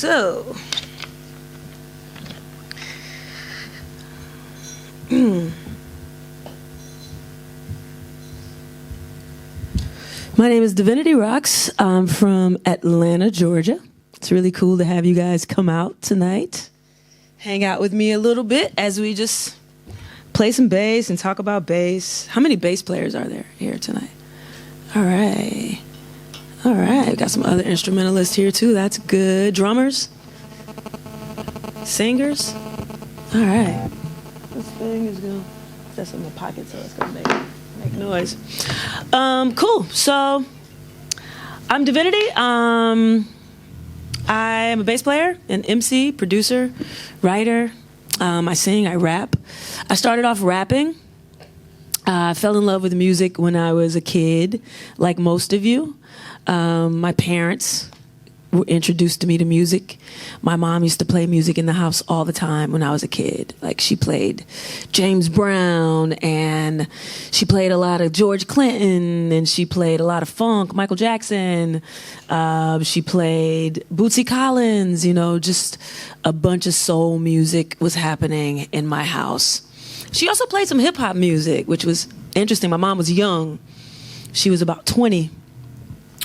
So, my name is Divinity Roxx. I'm from Atlanta, Georgia. It's really cool to have you guys come out tonight, hang out with me a little bit as we just play some bass and talk about bass. How many bass players are there here tonight? All right. All right. Got some other instrumentalists here too. That's good. Drummers? Singers? All right. This thing is going to, that's in my pocket, so it's going to make noise. Cool. So I'm Divinity. I'm a bass player, an MC, producer, writer. I sing, I rap. I started off rapping. I fell in love with music when I was a kid, like most of you. My parents were introduced to me to music. My mom used to play music in the house all the time when I was a kid. Like, she played James Brown, and she played a lot of George Clinton, and she played a lot of funk, Michael Jackson. She played Bootsy Collins, you know, just a bunch of soul music was happening in my house. She also played some hip hop music, which was interesting. My mom was young. She was about 20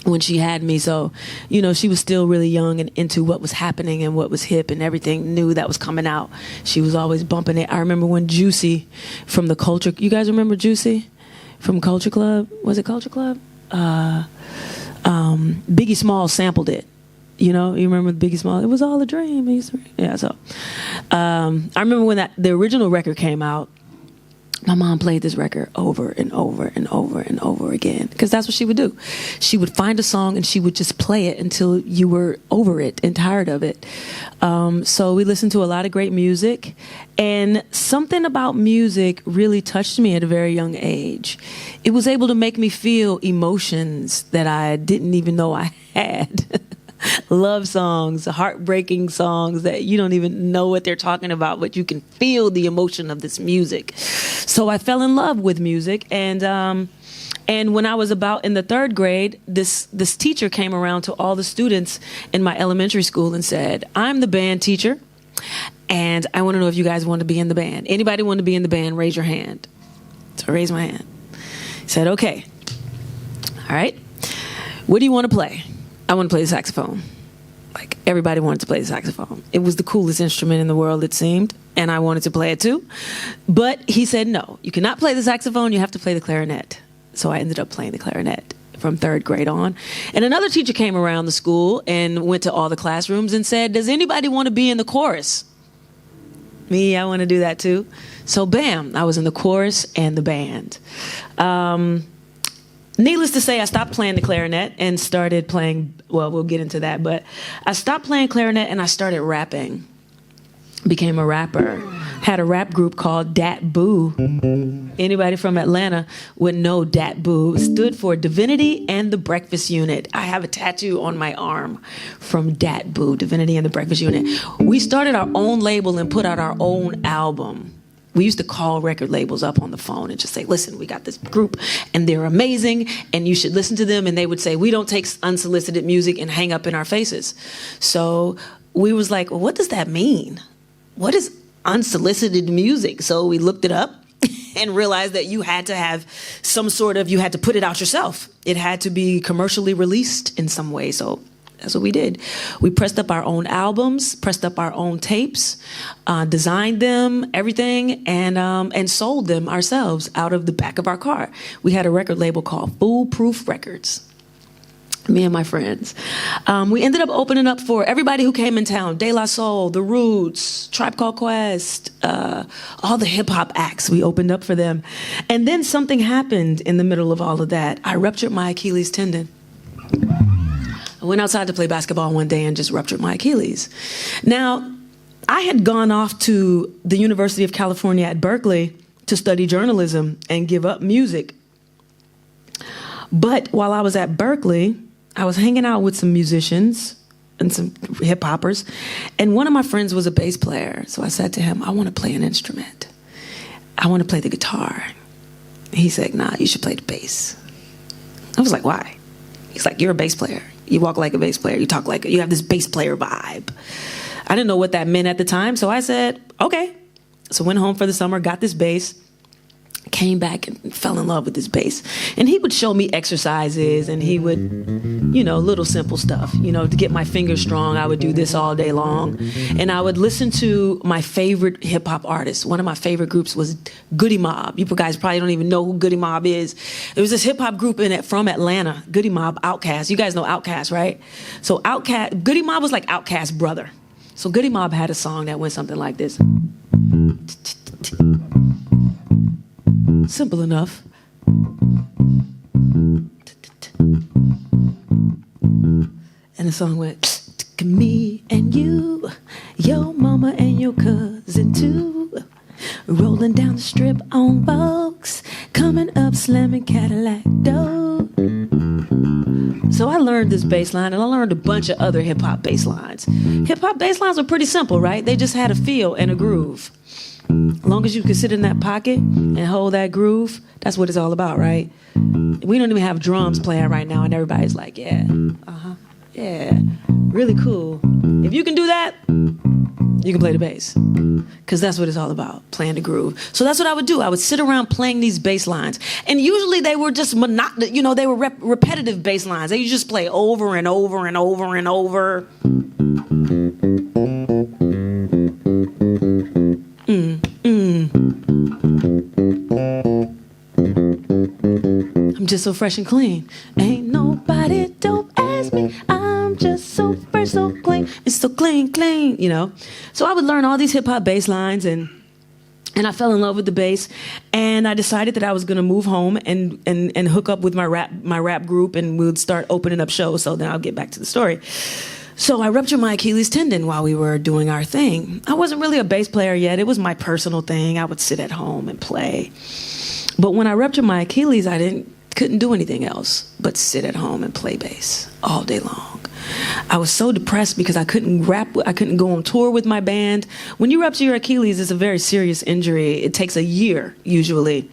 when she had me, so, you know, she was still really young and into what was happening and what was hip and everything new that was coming out. She was always bumping it. I remember when Juicy from the Culture, you guys remember Juicy from Culture Club? Was it Culture Club? Biggie Smalls sampled it. You know, you remember Biggie Smalls? It was all a dream. Yeah, so I remember when the original record came out. My mom played this record over and over and over and over again, because that's what she would do. She would find a song and she would just play it until you were over it and tired of it. So we listened to a lot of great music, and something about music really touched me at a very young age. It was able to make me feel emotions that I didn't even know I had. Love songs, heartbreaking songs that you don't even know what they're talking about, but you can feel the emotion of this music. So I fell in love with music, and when I was about in the 3rd grade, this teacher came around to all the students in my elementary school and said, "I'm the band teacher, and I want to know if you guys want to be in the band. Anybody want to be in the band? Raise your hand." So I raised my hand. He said, "Okay, all right. What do you want to play?" I want to play the saxophone. Like, everybody wanted to play the saxophone. It was the coolest instrument in the world, it seemed, and I wanted to play it too. But he said, "No, you cannot play the saxophone, you have to play the clarinet." So I ended up playing the clarinet from 3rd grade on. And another teacher came around the school and went to all the classrooms and said, "Does anybody want to be in the chorus?" Me, I want to do that too. So bam, I was in the chorus and the band. Needless to say, I stopped playing the clarinet and started playing, well, we'll get into that, but I stopped playing clarinet and I started rapping. Became a rapper. Had a rap group called Dat Boo. Anybody from Atlanta would know Dat Boo. It stood for Divinity and the Breakfast Unit. I have a tattoo on my arm from Dat Boo, Divinity and the Breakfast Unit. We started our own label and put out our own album. We used to call record labels up on the phone and just say, "Listen, we got this group and they're amazing and you should listen to them." And they would say, "We don't take unsolicited music," and hang up in our faces. So we was like, well, what does that mean? What is unsolicited music? So we looked it up and realized that you had to have some sort of, you had to put it out yourself. It had to be commercially released in some way. So that's what we did. We pressed up our own albums, pressed up our own tapes, designed them, everything, and sold them ourselves out of the back of our car. We had a record label called Foolproof Records, me and my friends. We ended up opening up for everybody who came in town: De La Soul, The Roots, Tribe Called Quest, all the hip-hop acts. We opened up for them. And then something happened in the middle of all of that. I ruptured my Achilles tendon. I went outside to play basketball one day and just ruptured my Achilles. Now, I had gone off to the University of California at Berkeley to study journalism and give up music. But while I was at Berkeley, I was hanging out with some musicians and some hip hoppers, and one of my friends was a bass player. So I said to him, "I want to play an instrument. I want to play the guitar." He said, "Nah, you should play the bass." I was like, "Why?" He's like, you're a bass player. You walk like a bass player. You talk like, you have this bass player vibe. I didn't know what that meant at the time, so I said, okay. So went home for the summer, got this bass, came back and fell in love with this bass. And he would show me exercises, and he would, little simple stuff. To get my fingers strong, I would do this all day long. And I would listen to my favorite hip hop artists. One of my favorite groups was Goody Mob. You guys probably don't even know who Goody Mob is. It was this hip hop group from Atlanta, Goody Mob, Outkast. You guys know Outkast, right? So Goody Mob was like Outkast's brother. So Goody Mob had a song that went something like this. Simple enough. And the song went, me and you, your mama and your cousin too, rolling down the strip on Box, coming up slamming Cadillac door. So I learned this bass line, and I learned a bunch of other hip-hop bass lines. Hip-hop bass lines were pretty simple, right? They just had a feel and a groove. As long as you could sit in that pocket and hold that groove, that's what it's all about, right? We don't even have drums playing right now, and everybody's like, yeah, yeah, really cool. If you can do that, you can play the bass, because that's what it's all about, playing the groove. So that's what I would do. I would sit around playing these bass lines, and usually they were just monotonous. They were repetitive bass lines. They just play over and over and over and over. I'm just so fresh and clean. Ain't nobody dope as me. I'm just so fresh, so clean. It's so clean, clean, So I would learn all these hip hop bass lines, and I fell in love with the bass, and I decided that I was going to move home and hook up with my rap group, and we would start opening up shows. So then I'll get back to the story. So I ruptured my Achilles tendon while we were doing our thing. I wasn't really a bass player yet. It was my personal thing. I would sit at home and play. But when I ruptured my Achilles, I couldn't do anything else but sit at home and play bass all day long. I was so depressed because I couldn't rap. I couldn't go on tour with my band. When you rupture your Achilles, it's a very serious injury. It takes a year usually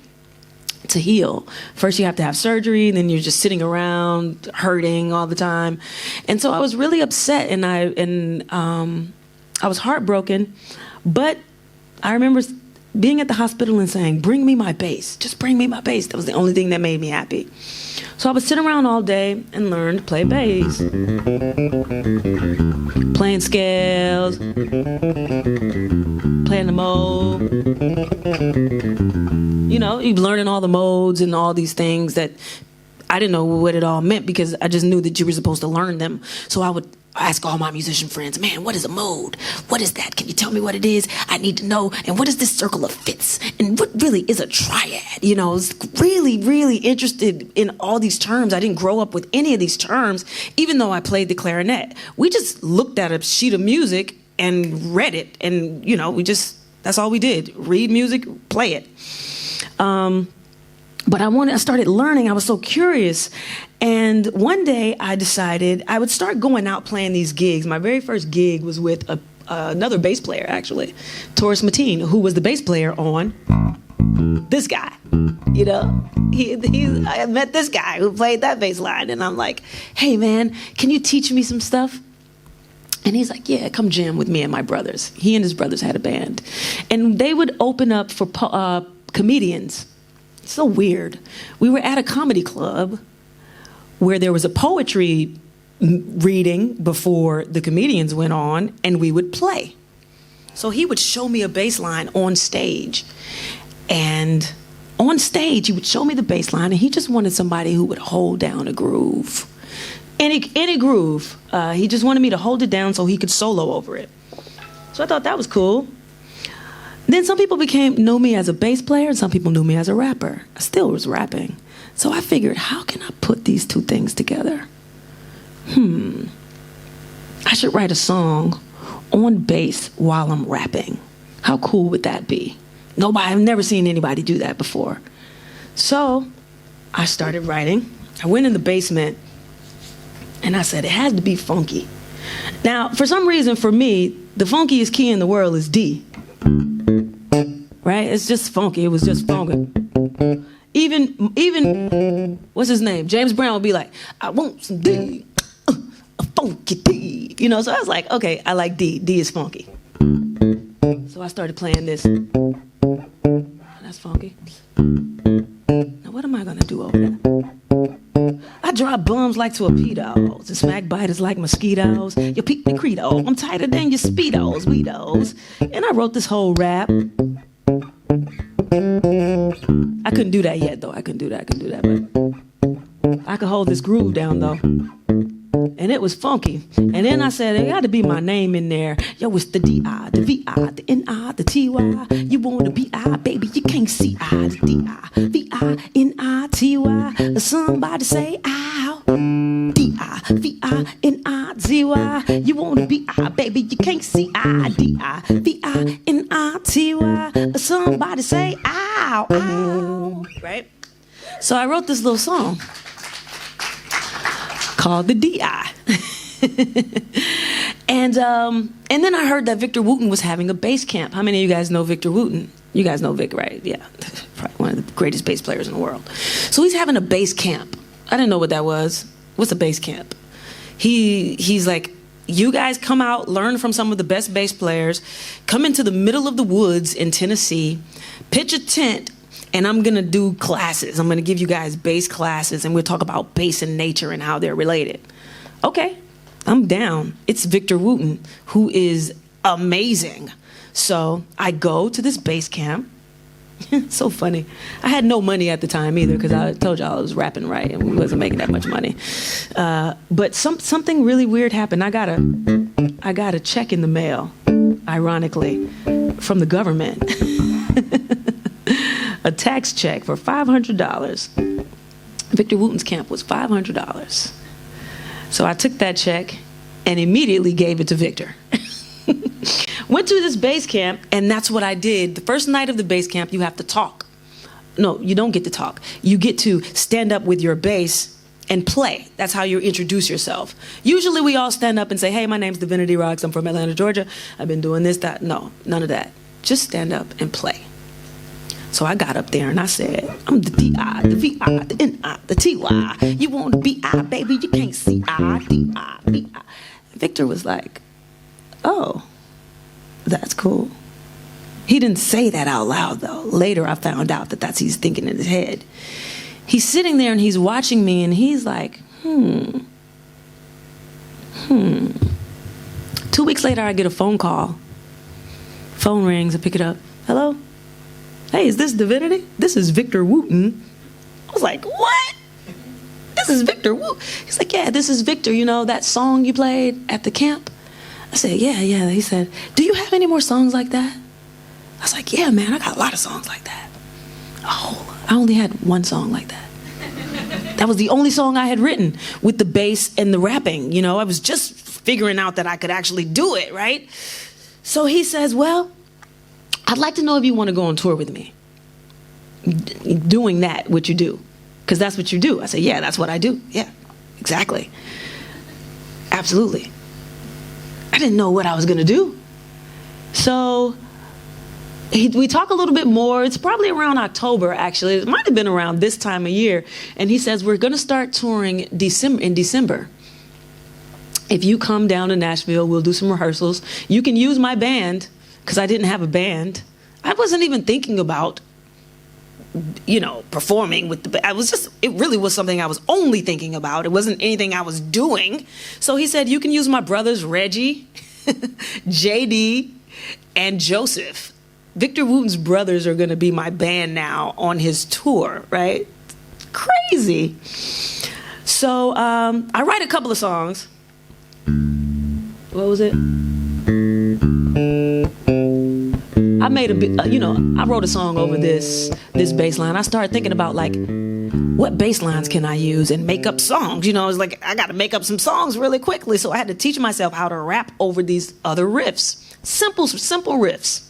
to heal. First you have to have surgery, then you're just sitting around hurting all the time. And so I was really upset, and I was heartbroken. But I remember being at the hospital and saying, bring me my bass. Just bring me my bass. That was the only thing that made me happy. So I would sit around all day and learn to play bass. Playing scales, playing the mode. You're learning all the modes and all these things that I didn't know what it all meant, because I just knew that you were supposed to learn them. So I would ask all my musician friends, man, what is a mode? What is that? Can you tell me what it is? I need to know. And what is this circle of fifths? And what really is a triad? I was really, really interested in all these terms. I didn't grow up with any of these terms, even though I played the clarinet. We just looked at a sheet of music and read it. And, that's all we did. Read music, play it. But I started learning. I was so curious. And one day I decided I would start going out playing these gigs. My very first gig was with another bass player, actually, Taurus Mateen, who was the bass player on this guy. I met this guy who played that bass line. And I'm like, hey, man, can you teach me some stuff? And he's like, yeah, come jam with me and my brothers. He and his brothers had a band. And they would open up for comedians. So weird. We were at a comedy club where there was a poetry reading before the comedians went on, and we would play. So he would show me a bass line on stage. And on stage, he would show me the bass line, and he just wanted somebody who would hold down a groove. Any groove. He just wanted me to hold it down so he could solo over it. So I thought that was cool. Then some people knew me as a bass player, and some people knew me as a rapper. I still was rapping. So I figured, how can I put these two things together? I should write a song on bass while I'm rapping. How cool would that be? I've never seen anybody do that before. So I started writing. I went in the basement, and I said, it has to be funky. Now, for some reason, for me, the funkiest key in the world is D. Right? It's just funky. It was just funky. even what's his name? James Brown would be like, I want some D, a funky D. You know, so I was like, okay, I like D. D is funky. So I started playing this. That's funky. Now what am I gonna do over there? I drop bums like torpedoes and smack biters like mosquitoes. You peep the credo, I'm tighter than your speedos, weedos. And I wrote this whole rap. I couldn't do that yet, though. I couldn't do that, but I could hold this groove down, though. And it was funky. And then I said, there got to be my name in there. Yo, it's the D-I, the V-I, the N-I, the T-Y. You want to be I, baby, you can't see I, the D-I, V-I, N-I-T-Y. Somebody say, ow. D-I, V-I, N-I-T-Y. You want to be I, baby, you can't see I, D-I, V-I, N-I-T-Y. Somebody say, ow, ow. Right? So I wrote this little song called the DI. And then I heard that Victor Wooten was having a bass camp. How many of you guys know Victor Wooten? You guys know Vic, right? Yeah, probably one of the greatest bass players in the world. So he's having a bass camp. I didn't know what that was. What's a bass camp? He's like, you guys come out, learn from some of the best bass players, come into the middle of the woods in Tennessee, pitch a tent, and I'm going to do classes. I'm going to give you guys bass classes, and we'll talk about bass and nature and how they're related. Okay, I'm down. It's Victor Wooten, who is amazing. So I go to this bass camp. So funny. I had no money at the time either, because I told y'all I was rapping right and we wasn't making that much money. But something really weird happened. I got a check in the mail, ironically, from the government. A tax check for $500. Victor Wooten's camp was $500. So I took that check and immediately gave it to Victor. Went to this bass camp, and that's what I did. The first night of the bass camp, you have to talk. No, you don't get to talk. You get to stand up with your bass and play. That's how you introduce yourself. Usually we all stand up and say, hey, my name's Divinity Roxx. I'm from Atlanta, Georgia. I've been doing this, that. No, none of that. Just stand up and play. So I got up there and I said, I'm the D-I, the V-I, the N-I, the T-Y. You want to be I, baby, you can't see I, D-I, V-I. Victor was like, oh, that's cool. He didn't say that out loud, though. Later I found out that that's he's thinking in his head. He's sitting there and he's watching me and he's like, 2 weeks later, I get a phone call. Phone rings, I pick it up. Hello? Hey, is this Divinity? This is Victor Wooten. I was like, what? This is Victor Wooten. He's like, yeah, this is Victor. You know that song you played at the camp? I said, yeah. He said, do you have any more songs like that? I was like, yeah, man, I got a lot of songs like that. Oh, I only had one song like that. That was the only song I had written with the bass and the rapping. You know, I was just figuring out that I could actually do it, right? So he says, well, I'd like to know if you want to go on tour with me. Doing that, what you do. Because that's what you do. I said, yeah, that's what I do. Yeah, exactly. Absolutely. I didn't know what I was going to do. So we talk a little bit more. It's probably around October, actually. It might have been around this time of year. And he says, we're going to start touring in December. If you come down to Nashville, we'll do some rehearsals. You can use my band, because I didn't have a band. I wasn't even thinking about, performing with the band. It really was something I was only thinking about. It wasn't anything I was doing. So he said, you can use my brothers, Reggie, JD, and Joseph. Victor Wooten's brothers are going to be my band now on his tour, right? Crazy. So I write a couple of songs. What was it? I made I wrote a song over this bass line. I started thinking about what bass lines can I use and make up songs. It's like I got to make up some songs really quickly. So I had to teach myself how to rap over these other riffs. Simple riffs.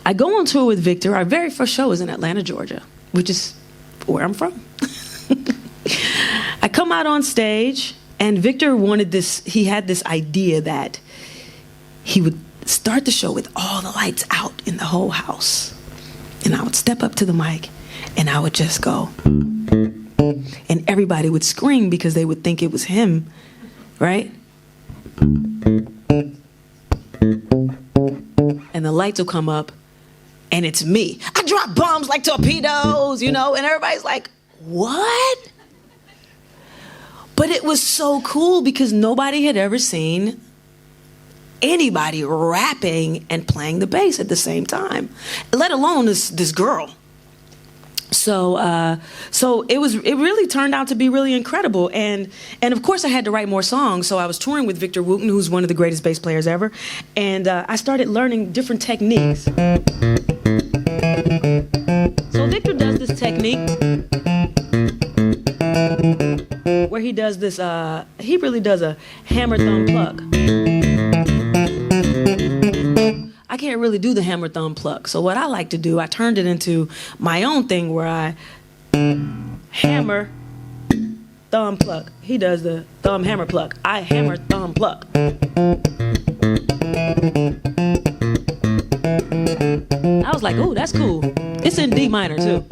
I go on tour with Victor. Our very first show is in Atlanta, Georgia, which is where I'm from. I come out on stage, and Victor he had this idea that he would start the show with all the lights out in the whole house. And I would step up to the mic and I would just go. And everybody would scream because they would think it was him, right? And the lights will come up, and it's me. I drop bombs like torpedoes, you know, and everybody's like, what? But it was so cool because nobody had ever seen anybody rapping and playing the bass at the same time, let alone this girl. So it really turned out to be really incredible, and of course I had to write more songs. So I was touring with Victor Wooten, who's one of the greatest bass players ever, and I started learning different techniques. So Victor does this technique where he does this. He really does a hammer thumb pluck. I can't really do the hammer thumb pluck. So what I like to do, I turned it into my own thing where I hammer thumb pluck. He does the thumb hammer pluck. I hammer thumb pluck. I was like, ooh, that's cool. It's in D minor too.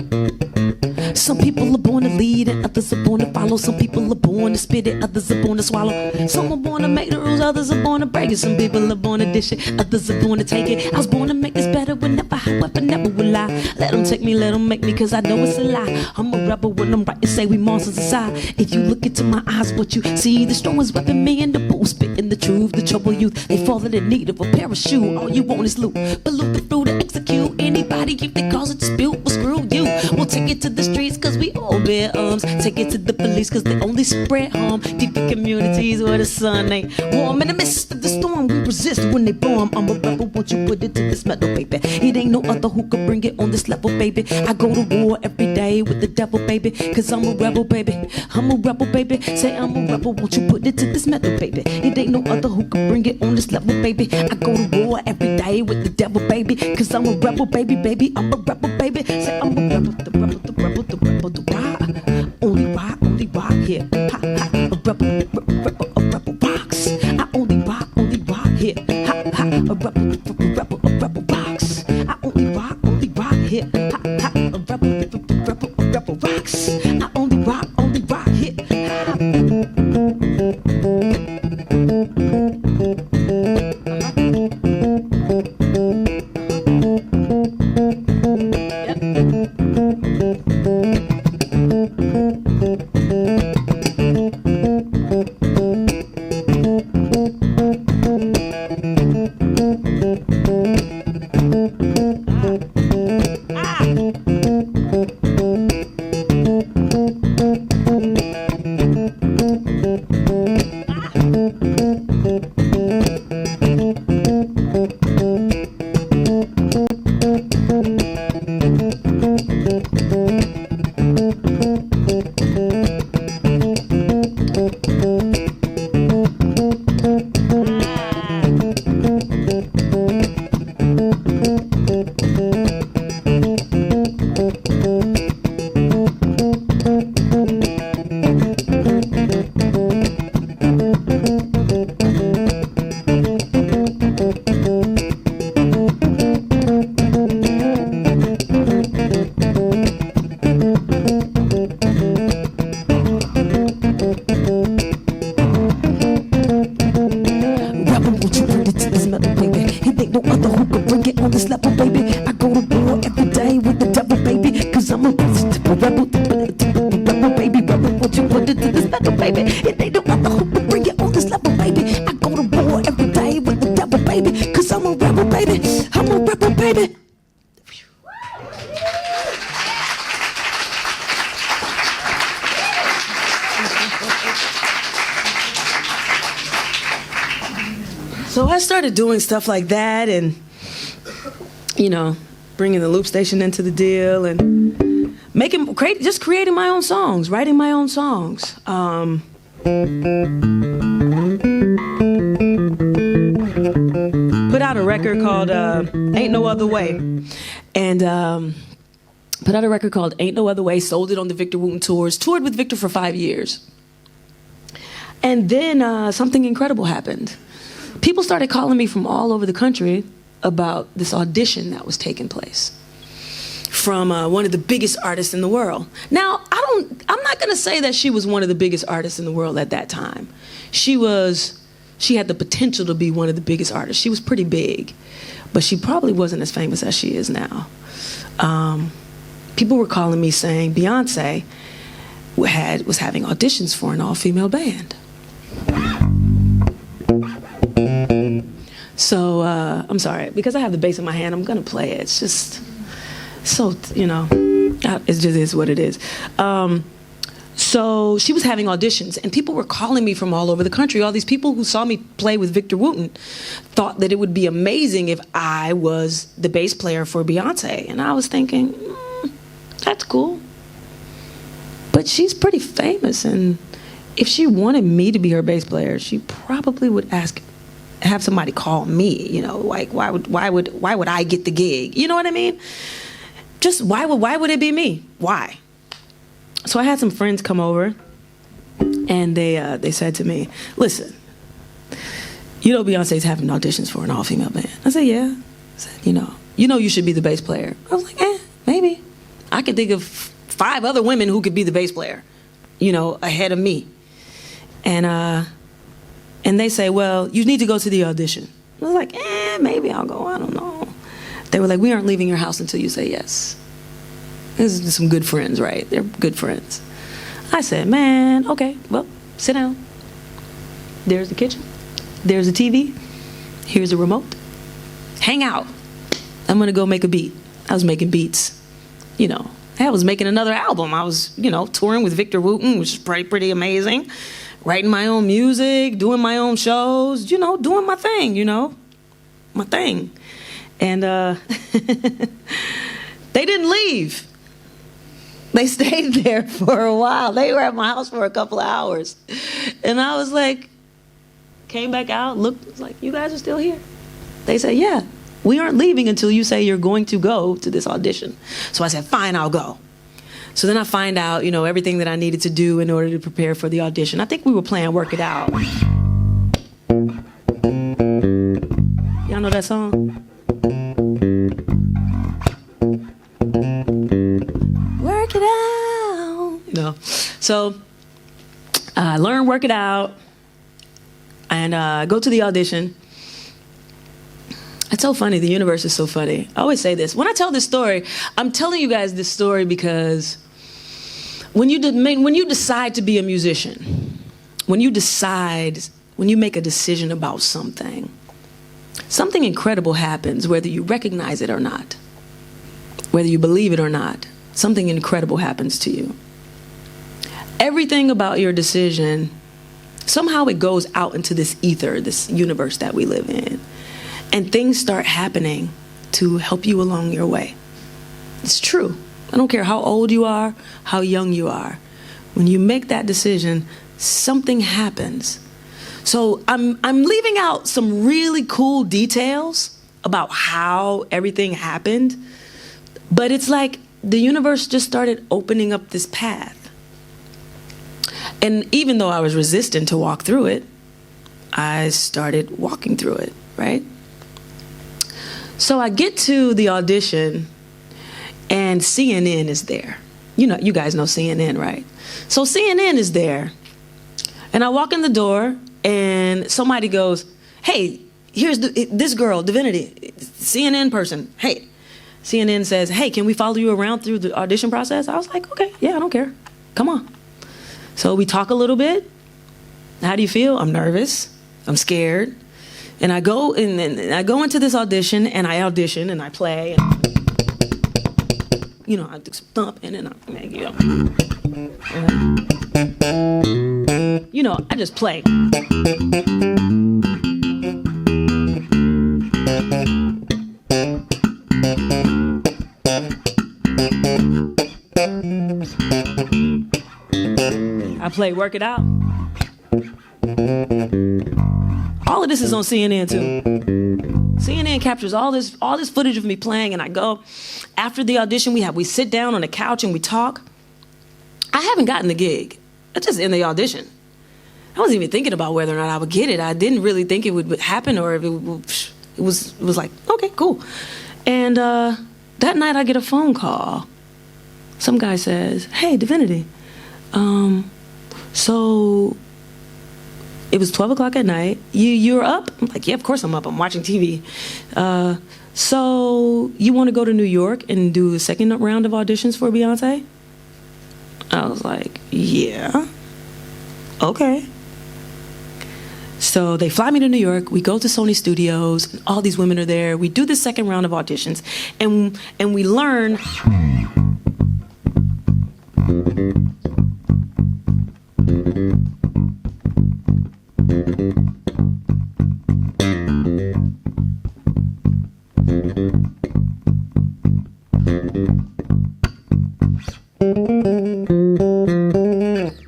Some people are born to lead and others are born to follow. Some people are born to spit it, others are born to swallow. Some are born to make the rules, others are born to break it. Some people are born to dish it, others are born to take it. I was born to make this better whenever, however, never will lie. Let them take me, let them make me, cause I know it's a lie. I'm a rebel when I'm right and say we monsters inside. If you look into my eyes, what you see, the strong one's weapon, me and the bull spitting the truth. The trouble youth, they falling in need of a parachute. All you want is loot, but loot the fruit to execute. Anybody if they cause a dispute, well screw you. We'll take it to the streets cause we all bear arms. Take it to the police cause they only spread harm. Deep in communities where the sun ain't warm. In the midst of the storm we resist when they bomb. I'm a rebel, won't you put it to this metal, baby. It ain't no other who could bring it on this level, baby. I go to war every day with the devil, baby, cause I'm a rebel, baby. I'm a rebel, baby. Say I'm a rebel, won't you put it to this metal, baby. It ain't no other who could bring it on this level, baby. I go to war every day with the devil, baby, cause I'm a rebel, baby, baby. I'm a rebel, baby. Say I'm a rebel, the rebel, the rebel, the rebel, the rock. Only rock here. Ha, ha. A rebel, rebel box. I only rock here. Ha, ha. A rebel box. I only rock here. Ha, ha. A rebel box. I only rock here. Ha. So I started doing stuff like that and, you know, bringing the loop station into the deal and just creating my own songs, writing my own songs. Put out a record called Ain't No Other Way. And put out a record called Ain't No Other Way, sold it on the Victor Wooten tours, toured with Victor for 5 years. And then something incredible happened. People started calling me from all over the country about this audition that was taking place from one of the biggest artists in the world. Now, I'm not gonna say that she was one of the biggest artists in the world at that time. She had the potential to be one of the biggest artists. She was pretty big, but she probably wasn't as famous as she is now. People were calling me saying Beyonce was having auditions for an all-female band. So, I'm sorry, because I have the bass in my hand, I'm gonna play it. It's just so, it just is what it is. So she was having auditions, and people were calling me from all over the country. All these people who saw me play with Victor Wooten thought that it would be amazing if I was the bass player for Beyonce. And I was thinking, that's cool. But she's pretty famous, and if she wanted me to be her bass player, she probably would have somebody call me, like why would I get the gig? You know what I mean? Just why would it be me? Why? So I had some friends come over, and they said to me, listen, Beyonce's having auditions for an all-female band. I said, yeah. I said, you should be the bass player. I was like, maybe. I could think of 5 other women who could be the bass player, ahead of me. And they say, well, you need to go to the audition. I was like, maybe I'll go, I don't know. They were like, we aren't leaving your house until you say yes. This is some good friends, right? They're good friends. I said, man, okay, well, sit down. There's the kitchen. There's the TV. Here's the remote. Hang out. I'm gonna go make a beat. I was making beats. I was making another album. I was, touring with Victor Wooten, which is pretty amazing. Writing my own music, doing my own shows, doing my thing, my thing. And they didn't leave. They stayed there for a while. They were at my house for a couple of hours. And I was like, came back out, looked, was like, you guys are still here? They said, yeah, we aren't leaving until you say you're going to go to this audition. So I said, fine, I'll go. So then I find out, everything that I needed to do in order to prepare for the audition. I think we were playing Work It Out. Y'all know that song? Work it out. So I learned Work It Out and go to the audition. It's so funny. The universe is so funny. I always say this. When I tell this story, I'm telling you guys this story because when you decide to be a musician, when you make a decision about something incredible happens, whether you recognize it or not, whether you believe it or not. Something incredible happens to you. Everything about your decision, somehow it goes out into this ether, this universe that we live in. And things start happening to help you along your way. It's true. I don't care how old you are, how young you are. When you make that decision, something happens. So I'm leaving out some really cool details about how everything happened, but it's like the universe just started opening up this path. And even though I was resistant to walk through it, I started walking through it, right? So I get to the audition and CNN is there. You guys know CNN, right? So CNN is there. And I walk in the door and somebody goes, hey, here's this girl, Divinity, CNN person. Hey, CNN says, hey, can we follow you around through the audition process? I was like, okay, yeah, I don't care. Come on. So we talk a little bit. How do you feel? I'm nervous. I'm scared. And I go into this audition and I audition and I play. And, I do some thumping and I just play. I play Work It Out. All of this is on CNN too. CNN captures all this footage of me playing, and I go. After the audition, we sit down on a couch and we talk. I haven't gotten the gig. I just in the audition. I wasn't even thinking about whether or not I would get it. I didn't really think it would happen, or if it was like, okay, cool. And that night I get a phone call. Some guy says, "Hey, Divinity, so it was 12 o'clock at night. You're up?" I'm like, "Yeah, of course I'm up. I'm watching TV. So you want to go to New York and do a second round of auditions for Beyonce?" I was like, "Yeah, okay." So they fly me to New York. We go to Sony Studios. And all these women are there. We do the second round of auditions, and we learn.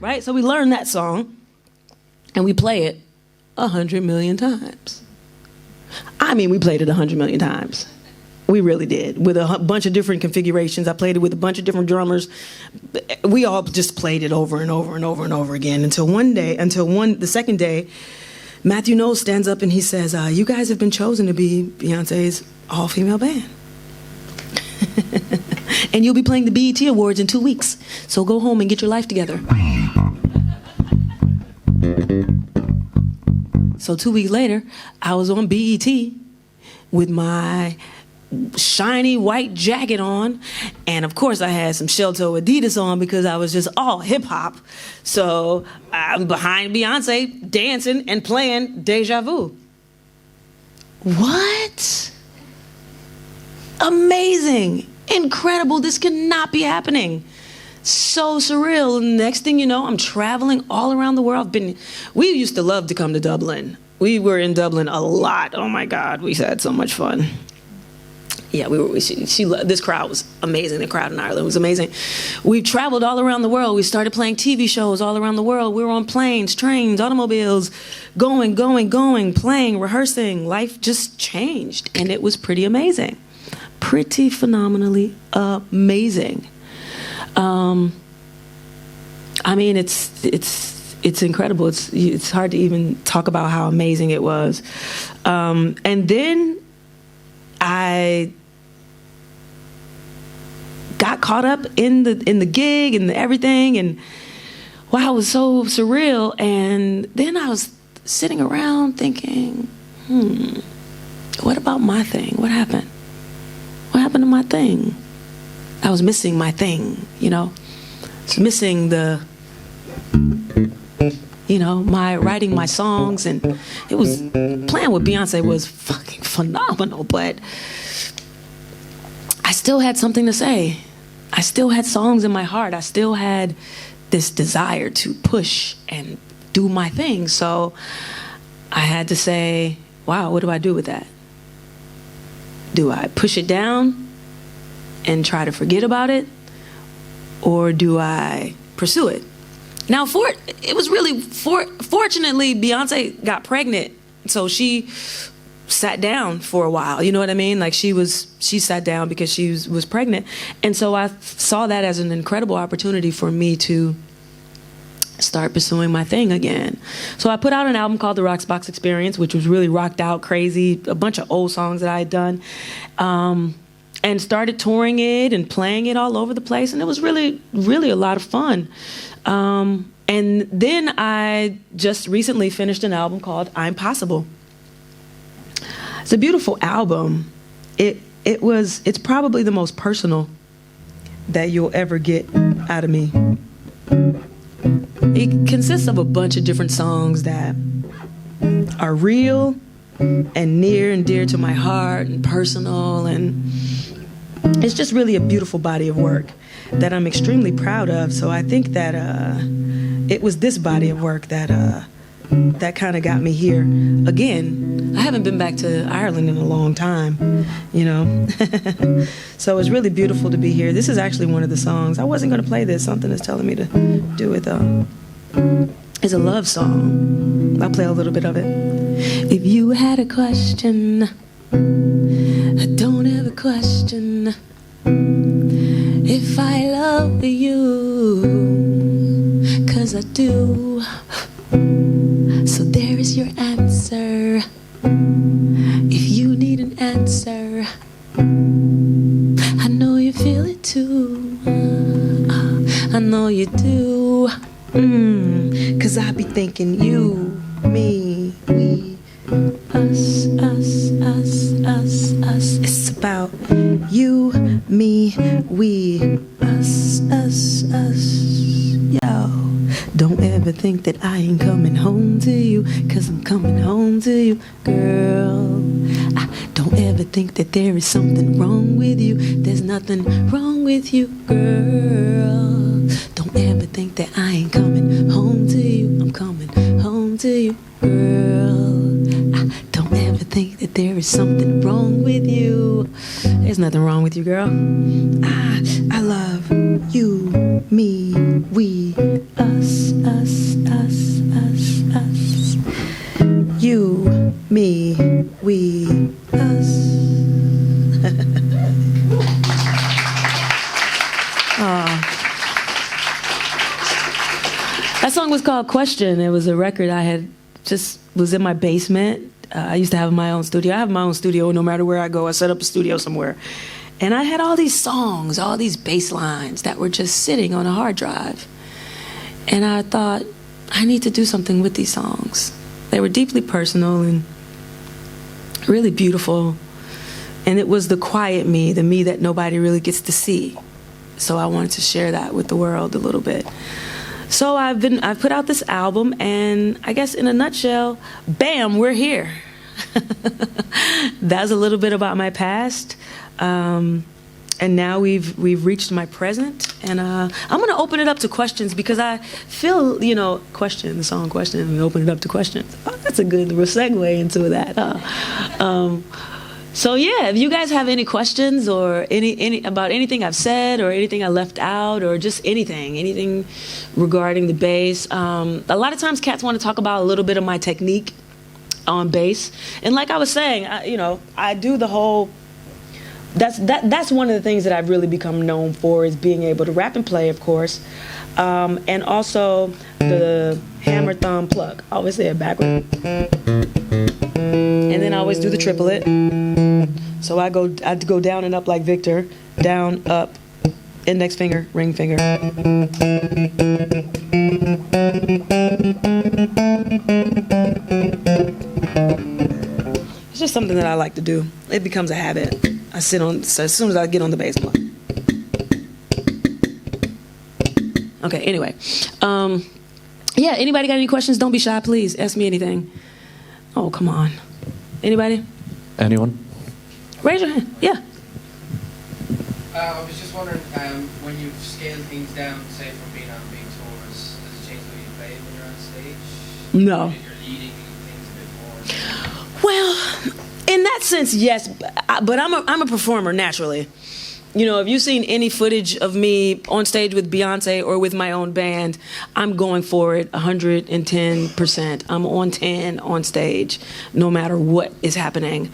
Right? So we learn that song and we play it 100 million times. I mean, we played it 100 million times. We really did, with a bunch of different configurations. I played it with a bunch of different drummers. We all just played it over and over and over and over again until the second day, Matthew Knowles stands up and he says, "You guys have been chosen to be Beyonce's all-female band. And you'll be playing the BET Awards in 2 weeks. So go home and get your life together." So 2 weeks later, I was on BET with my shiny white jacket on, and of course I had some shell-toe Adidas on because I was just all hip-hop. So I'm behind Beyonce dancing and playing Deja Vu. What? Amazing, incredible, this cannot be happening. So surreal. And next thing you know, I'm traveling all around the world. We used to love to come to Dublin. We were in Dublin a lot. Oh my God, we had so much fun. Yeah, this crowd was amazing. The crowd in Ireland was amazing. We traveled all around the world. We started playing TV shows all around the world. We were on planes, trains, automobiles, going, playing, rehearsing. Life just changed, and it was pretty amazing. Pretty phenomenally amazing. I mean, it's incredible. It's hard to even talk about how amazing it was. And then I got caught up in the gig and everything, and wow, it was so surreal. And then I was sitting around thinking, what about my thing? What happened? What happened to my thing? I was missing my thing, you know. I was missing my writing my songs, and it was playing with Beyonce was fucking phenomenal, but I still had something to say. I still had songs in my heart. I still had this desire to push and do my thing. So I had to say, wow, what do I do with that? Do I push it down and try to forget about it? Or do I pursue it? Now, it was really, fortunately, Beyonce got pregnant. So she sat down for a while, you know what I mean? Like she sat down because she was pregnant. And so I saw that as an incredible opportunity for me to start pursuing my thing again. So I put out an album called The Roxx Box Experience, which was really rocked out, crazy, a bunch of old songs that I had done, and started touring it and playing it all over the place. And it was really, really a lot of fun. And then I just recently finished an album called I'm Possible. It's a beautiful album. It's probably the most personal that you'll ever get out of me. It consists of a bunch of different songs that are real and near and dear to my heart and personal, and it's just really a beautiful body of work that I'm extremely proud of. So I think that it was this body of work that kind of got me here again. I haven't been back to Ireland in a long time, you know. So it's really beautiful to be here. This is actually one of the songs. I wasn't going to play this. Something is telling me to do it, though. It's a love song. I'll play a little bit of it. If you had a question, don't ever question if I love you, 'cause I do. So there is your answer. If you need an answer, I thinking you, me, we, us, us, us, us, us. It's about you, me, we, us, us, us. Yo, don't ever think that I ain't coming home to you, 'cause I'm coming home to you, girl. Don't ever think that there is something wrong with you. There's nothing wrong with you, girl. Don't ever think that I ain't coming home to you. I'm coming home to you, girl. Don't ever think that there is something wrong with you. There's nothing wrong with you, girl. I love you, me, we, us, us, us, us, us. You, me, we, us. That song was called Question. It was a record I had just was in my basement. I used to have my own studio. I have my own studio no matter where I go. I set up a studio somewhere. And I had all these songs, all these bass lines that were just sitting on a hard drive. And I thought, I need to do something with these songs. They were deeply personal and really beautiful. And it was the quiet me, the me that nobody really gets to see. So I wanted to share that with the world a little bit. So I've put out this album, and I guess in a nutshell, bam, we're here. That's a little bit about my past. And now we've reached my present, and I'm going to open it up to questions, because I feel, the song Question, and open it up to questions. Oh, that's a good segue into that. So yeah, if you guys have any questions or any about anything I've said or anything I left out or just anything regarding the bass, a lot of times cats want to talk about a little bit of my technique on bass, and like I was saying, I do the whole. That's one of the things that I've really become known for, is being able to rap and play, of course, and also the hammer thumb pluck. I always say it backward, and then I always do the triplet. So I go down and up like Victor, down, up, index finger, ring finger. It's just something that I like to do. It becomes a habit. I sit on, so as soon as I get on the bass block. Okay, anyway. Yeah, anybody got any questions? Don't be shy, please. Ask me anything. Oh, come on. Anybody? Anyone? Raise your hand. Yeah. I was just wondering, when you've scaled things down, say from being on big tours, does it change the way you play when you're on stage? No. Or you're leading things a bit more? Well, in that sense, yes, but I'm a performer naturally. If you've seen any footage of me on stage with Beyonce or with my own band, I'm going for it 110%. I'm on 10 on stage, no matter what is happening,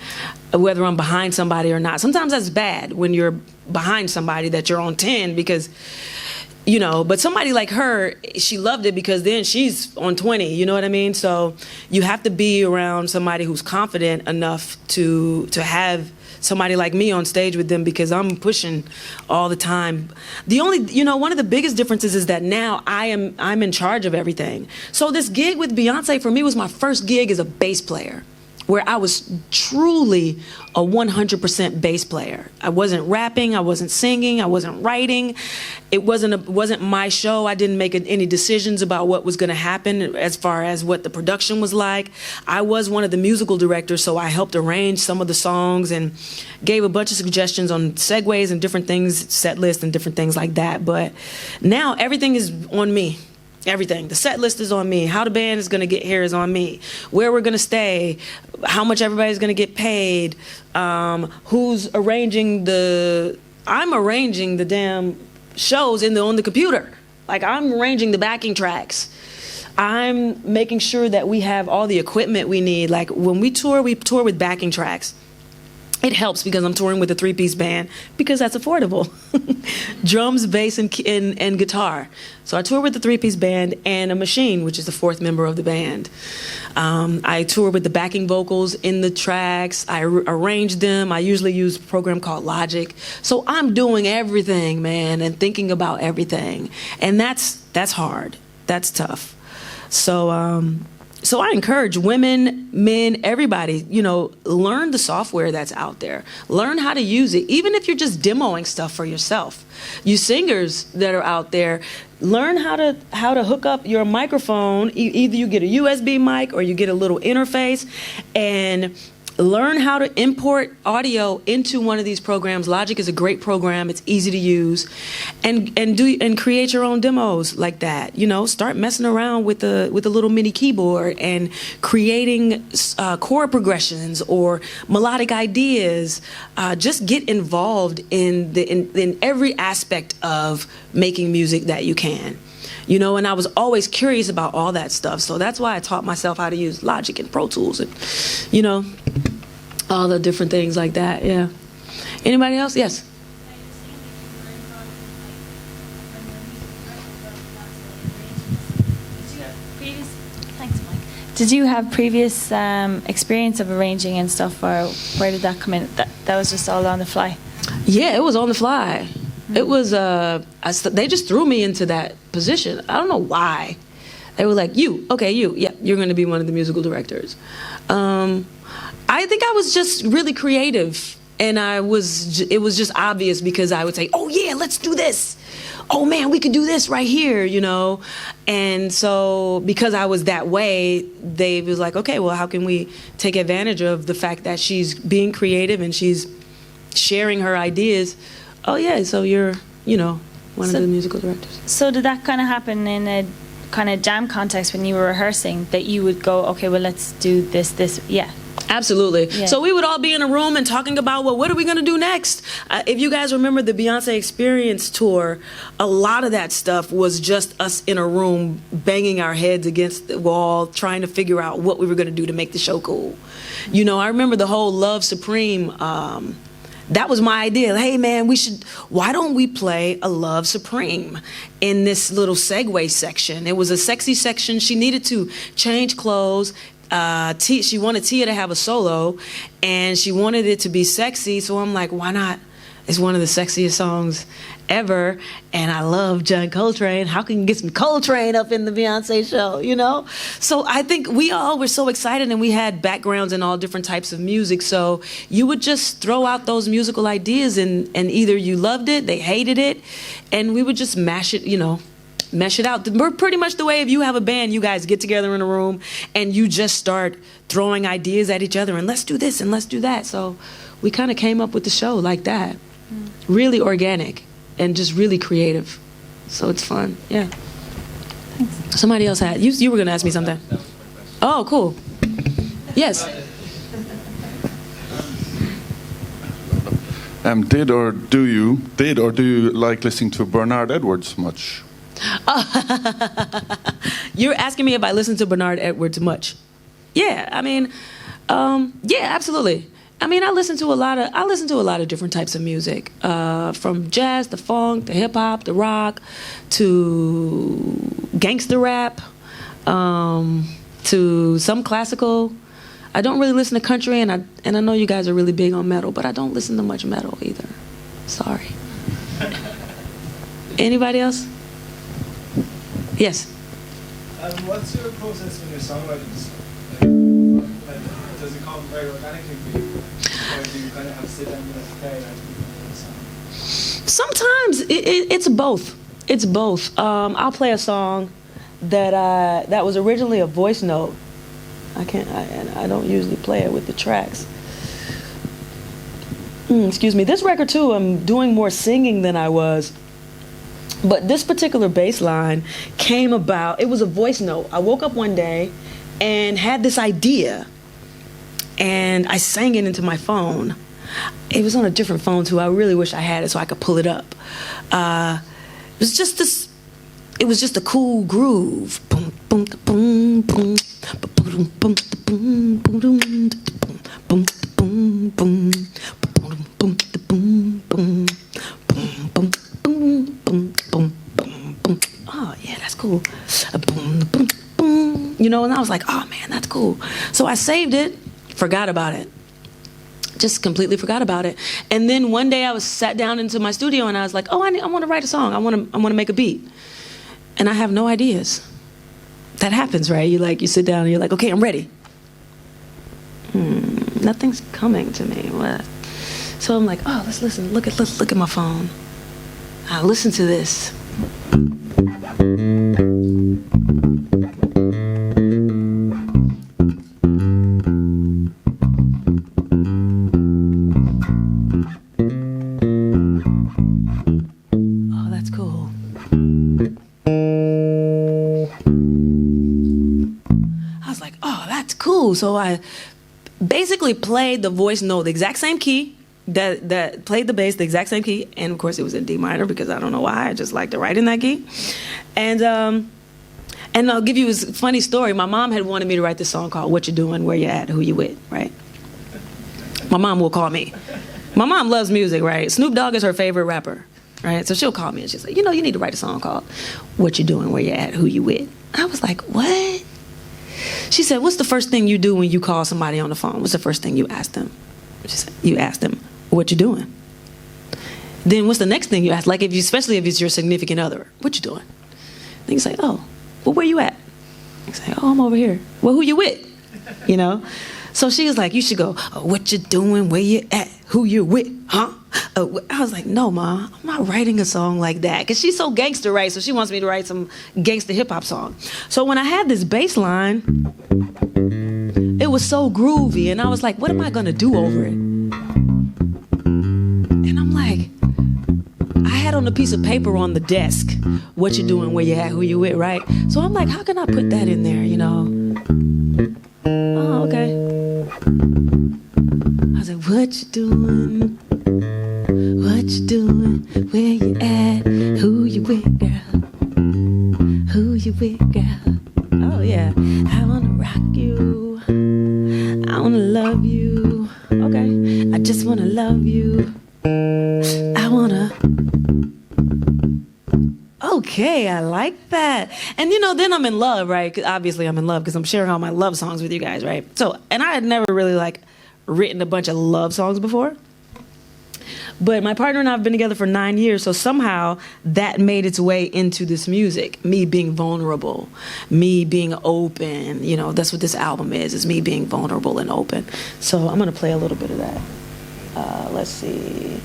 whether I'm behind somebody or not. Sometimes that's bad when you're behind somebody that you're on 10 because, but somebody like her, she loved it because then she's on 20, you know what I mean? So you have to be around somebody who's confident enough to have somebody like me on stage with them, because I'm pushing all the time. The only, one of the biggest differences is that now I'm in charge of everything. So this gig with Beyonce for me was my first gig as a bass player, where I was truly a 100% bass player. I wasn't rapping, I wasn't singing, I wasn't writing. It wasn't my show. I didn't make any decisions about what was gonna happen as far as what the production was like. I was one of the musical directors, so I helped arrange some of the songs and gave a bunch of suggestions on segues and different things, set lists and different things like that. But now everything is on me. Everything. The set list is on me. How the band is going to get here is on me. Where we're going to stay. How much everybody's going to get paid. Who's arranging I'm arranging the damn shows on the computer. Like, I'm arranging the backing tracks. I'm making sure that we have all the equipment we need. Like, when we tour with backing tracks. It helps because I'm touring with a 3-piece band, because that's affordable. Drums, bass, and guitar. So I tour with the 3-piece band and a machine, which is the 4th member of the band. I tour with the backing vocals in the tracks. I arrange them. I usually use a program called Logic. So I'm doing everything, man, and thinking about everything. And that's hard. That's tough. So I encourage women, men, everybody, learn the software that's out there. Learn how to use it, even if you're just demoing stuff for yourself. You singers that are out there, learn how to hook up your microphone. Either you get a USB mic or you get a little interface, and learn how to import audio into one of these programs. Logic is a great program. It's easy to use, and create your own demos like that. Start messing around with a little mini keyboard and creating chord progressions or melodic ideas. Just get involved in every aspect of making music that you can. And I was always curious about all that stuff. So that's why I taught myself how to use Logic and Pro Tools and, all the different things like that. Yeah. Anybody else? Yes. Thanks, Mike. Did you have previous experience of arranging and stuff, or where did that come in? That was just all on the fly? Yeah, it was on the fly. It was, they just threw me into that position. I don't know why. They were like, you're going to be one of the musical directors. I think I was just really creative, and it was just obvious because I would say, oh yeah, let's do this. Oh man, we could do this right here, And so because I was that way, they was like, okay, well, how can we take advantage of the fact that she's being creative and she's sharing her ideas? Oh yeah, so you're, one of the musical directors. So did that kind of happen in a kind of jam context when you were rehearsing, that you would go, okay, well, let's do this, yeah? Absolutely. Yeah. So we would all be in a room and talking about, well, what are we going to do next? If you guys remember the Beyonce Experience tour, a lot of that stuff was just us in a room banging our heads against the wall, trying to figure out what we were going to do to make the show cool. I remember the whole Love Supreme, that was my idea. Hey man, why don't we play a Love Supreme in this little segue section? It was a sexy section. She needed to change clothes. She wanted Tia to have a solo, and she wanted it to be sexy, so I'm like, why not? It's one of the sexiest songs ever, and I love John Coltrane. How can you get some Coltrane up in the Beyonce show, So I think we all were so excited, and we had backgrounds in all different types of music, so you would just throw out those musical ideas, and either you loved it, they hated it, and we would just mash it out. We're pretty much the way if you have a band, you guys get together in a room and you just start throwing ideas at each other and let's do this and let's do that. So we kind of came up with the show like that. Really organic and just really creative. So it's fun. Yeah. Thanks. Somebody else had. You were going to ask me something. Oh, cool. Yes. Did or do you like listening to Bernard Edwards much? You're asking me if I listen to Bernard Edwards much. Yeah, I mean, yeah, absolutely. I mean, I listen to a lot of different types of music, from jazz to funk to hip hop to rock to gangster rap, to some classical. I don't really listen to country, and I know you guys are really big on metal, but I don't listen to much metal either. Sorry. Anybody else? Yes. What's your process when you're songwriting stuff? Does it come very organically for you, or do you kind of have to sit down and okay, I Sometimes it's both. It's both. I'll play a song that was originally a voice note. I don't usually play it with the tracks. Excuse me. This record too, I'm doing more singing than I was. But this particular bass line came about, it was a voice note. I woke up one day and had this idea, and I sang it into my phone. It was on a different phone too. I really wish I had it so I could pull it up. It was just a cool groove. Boom, boom, boom, boom, boom, boom, boom, boom, boom, boom, boom, boom, boom, boom, boom. Boom, boom, boom, boom, boom. Oh, yeah, that's cool. Boom, boom, boom. And I was like, oh, man, that's cool. So I saved it, forgot about it. Just completely forgot about it. And then one day I sat down into my studio and I was like, oh, I want to write a song. I want to make a beat. And I have no ideas. that happens, right? You sit down and you're like, okay, I'm ready. Nothing's coming to me. What? So I'm like, oh, let's listen. Let's look at my phone. I'll listen to this. Oh, that's cool. I was like, oh, that's cool. So I basically played the voice note, the exact same key, that played the bass, the exact same key, and of course it was in D minor because I don't know why, I just like to write in that key. And I'll give you a funny story. My mom had wanted me to write this song called "What You Doing, Where You At, Who You With," right? My mom will call me. My mom loves music, right? Snoop Dogg is her favorite rapper, right? So she'll call me and she's like, you need to write a song called "What You Doing, Where You At, Who You With." I was like, what? She said, what's the first thing you do when you call somebody on the phone? What's the first thing you ask them? She said, you ask them, what you doing? Then what's the next thing you ask? Like, especially if it's your significant other, what you doing? Then you say, oh, well, where you at? You say, oh, I'm over here. Well, who you with? So she was like, you should go, oh, what you doing, where you at, who you with, huh? I was like, no, Ma, I'm not writing a song like that. Because she's so gangster, right? So she wants me to write some gangster hip-hop song. So when I had this bass line, it was so groovy. And I was like, what am I going to do over it? And I'm like, I had on a piece of paper on the desk, what you doing, where you at, who you with, right? So I'm like, how can I put that in there, Oh, okay. I was like, what you doing? What you doing? Where you at? Who you with, girl? Who you with, girl? Oh, yeah. I wanna rock you. I wanna love you. Okay. I just wanna love you. I wanna... Okay, I like that. And then I'm in love, right? 'Cause obviously I'm in love because I'm sharing all my love songs with you guys, right? So, and I had never really written a bunch of love songs before. But my partner and I have been together for 9 years, so somehow that made its way into this music. Me being vulnerable, me being open. That's what this album is me being vulnerable and open. So I'm gonna play a little bit of that. Let's see.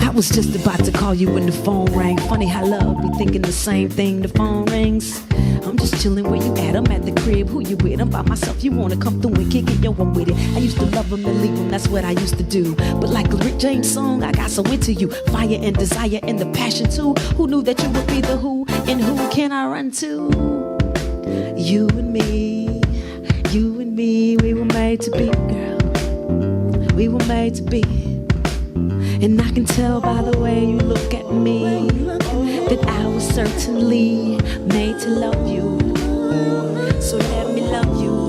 I was just about to call you when the phone rang. Funny how love be thinking the same thing. The phone rings. I'm just chilling where you at. I'm at the crib. Who you with? I'm by myself. You wanna come through and kick it? Yo, I'm with it. I used to love them and leave them. That's what I used to do. But like a Rick James song, I got so into you. Fire and desire and the passion too. Who knew that you would be the who? And who can I run to? You and me. You and me. We were made to be, girl. We were made to be. And I can tell by the way you look at me that I was certainly made to love you. So let me love you.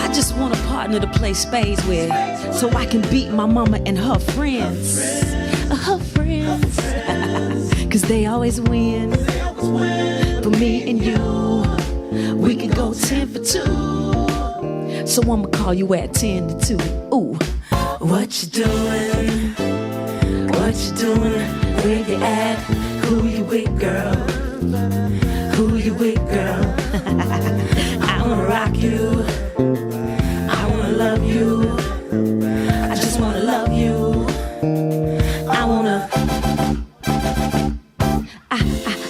I just want a partner to play spades with, so I can beat my mama and her friends. Her friends. Cause they always win. For me and you, we could go 10 for 2. So I'ma call you at 10 to 2. Ooh, what you doing? What you doing? Where you at? Who you with, girl? Who you with, girl? I wanna rock you. I wanna love you. I just wanna love you. I wanna...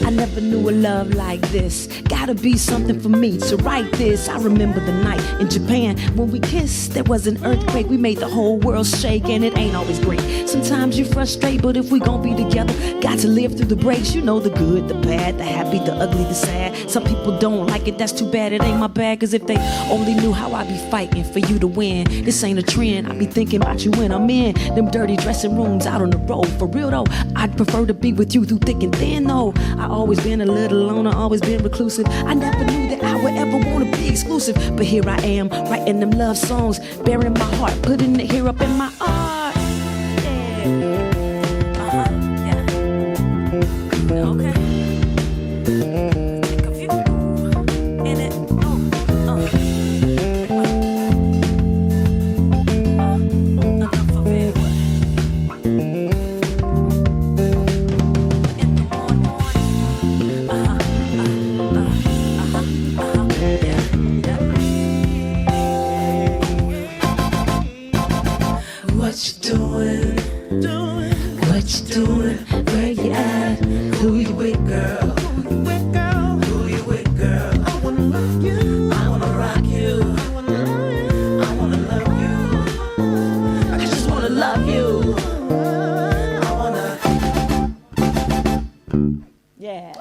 I never knew a love like this. Gotta be something for me to write this. I remember the night in Japan when we kissed. There was an earthquake, we made the whole world shake. And it ain't always great. Sometimes you frustrate, but if we gon' be together, got to live through the breaks. You know, the good, the bad, the happy, the ugly, the sad. Some people don't like it, that's too bad. It ain't my bad, cause if they only knew how I be fighting for you to win. This ain't a trend, I be thinking about you when I'm in them dirty dressing rooms out on the road. For real though, I'd prefer to be with you through thick and thin though. I always been a little loner, always been reclusive. I never knew that I would ever want to be exclusive. But here I am, writing them love songs, bearing my heart, putting it here up in my art. Yeah. Yeah. Okay. Think of you in it. For real. In you with, girl? Who you with, girl? I wanna love you. I wanna rock you. I wanna love you. I wanna love you. I just wanna love you. I wanna. Yeah.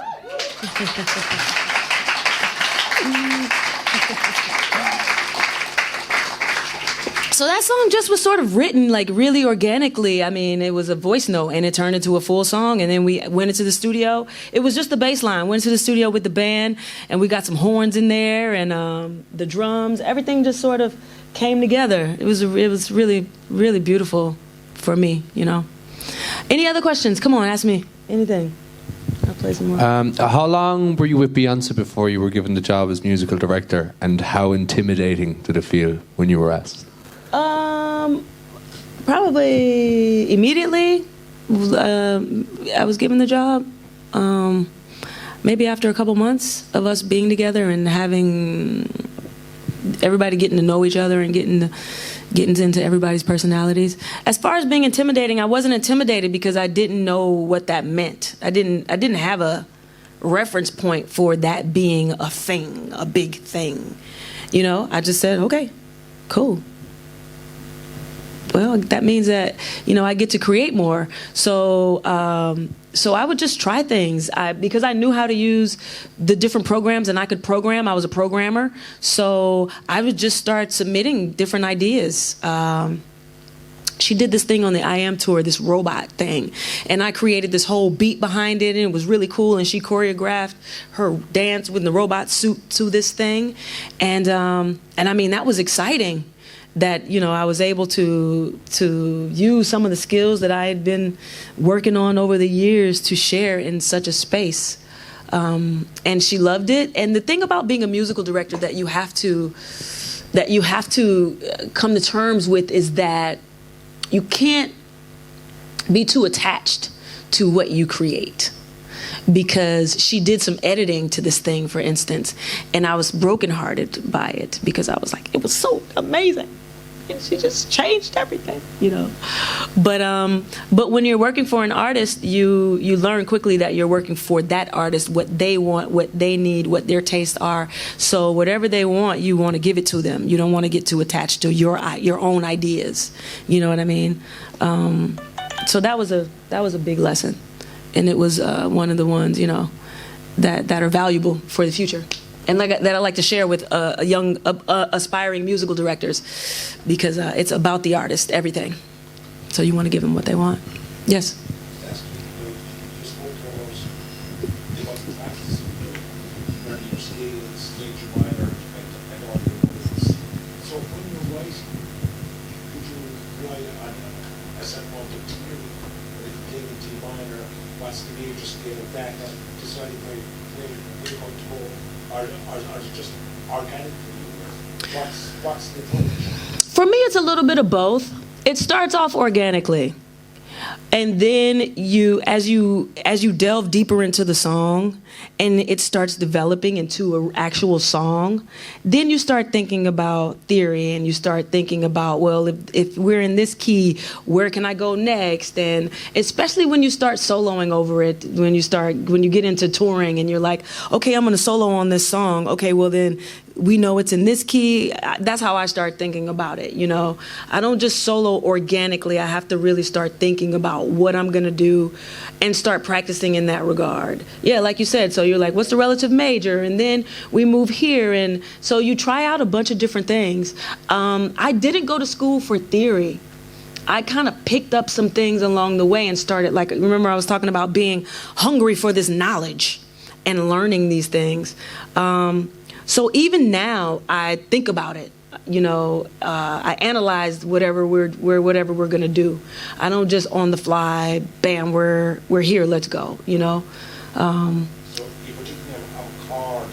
So that song just was sort of written like really organically. I mean, it was a voice note and it turned into a full song, and then we went into the studio. It was just the bass line. Went into the studio with the band and we got some horns in there and the drums. Everything just sort of came together. It was really, really beautiful for me, you know. Any other questions? Come on, ask me anything. I'll play some more. How long were you with Beyonce before you were given the job as musical director, and how intimidating did it feel when you were asked? Probably immediately. I was given the job. Maybe after a couple months of us being together and having everybody getting to know each other and getting into everybody's personalities. As far as being intimidating, I wasn't intimidated because I didn't know what that meant. I didn't have a reference point for that being a thing, a big thing. You know, I just said, okay, cool. Well, that means that, you know, I get to create more. So I would just try things because I knew how to use the different programs and I could program. I was a programmer. So I would just start submitting different ideas. She did this thing on the I Am tour, this robot thing. And I created this whole beat behind it, and it was really cool. And she choreographed her dance with the robot suit to this thing. And I mean, that was exciting. That, you know, I was able to use some of the skills that I had been working on over the years to share in such a space. And she loved it. And the thing about being a musical director that you have to come to terms with is that you can't be too attached to what you create. Because she did some editing to this thing, for instance, and I was brokenhearted by it because I was like, it was so amazing. And she just changed everything, you know. But when you're working for an artist, you learn quickly that you're working for that artist, what they want, what they need, what their tastes are. So whatever they want, you want to give it to them. You don't want to get too attached to your own ideas. You know what I mean? So that was a big lesson, and it was one of the ones, you know, that are valuable for the future. And that I like to share with young, aspiring musical directors, because it's about the artist, everything. So you want to give them what they want. Yes? What's the approach? For me, it's a little bit of both. It starts off organically, and then as you delve deeper into the song, and it starts developing into an actual song, then you start thinking about theory, and you start thinking about, well, if we're in this key, where can I go next? And especially when you start soloing over it, when you get into touring, and you're like, okay, I'm gonna solo on this song. Okay, well then, we know it's in this key. That's how I start thinking about it, you know. I don't just solo organically. I have to really start thinking about what I'm gonna do and start practicing in that regard. Yeah, like you said, so you're like, what's the relative major? And then we move here, and so you try out a bunch of different things. I didn't go to school for theory. I kind of picked up some things along the way and started, like, remember I was talking about being hungry for this knowledge and learning these things. So even now, I think about it. You know, I analyze whatever we're gonna do. I don't just on the fly, bam, we're here, let's go. You know. So if you're thinking of a chord,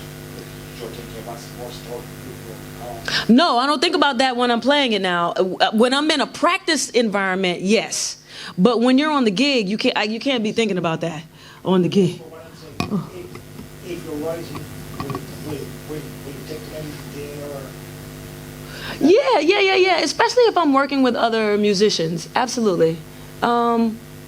you're thinking about what's the chord. No, I don't think about that when I'm playing it now. When I'm in a practice environment, yes. But when you're on the gig, you can't be thinking about that on the gig. But what I'm saying, if you're writing, will you take anything there? Yeah. Especially if I'm working with other musicians. Absolutely.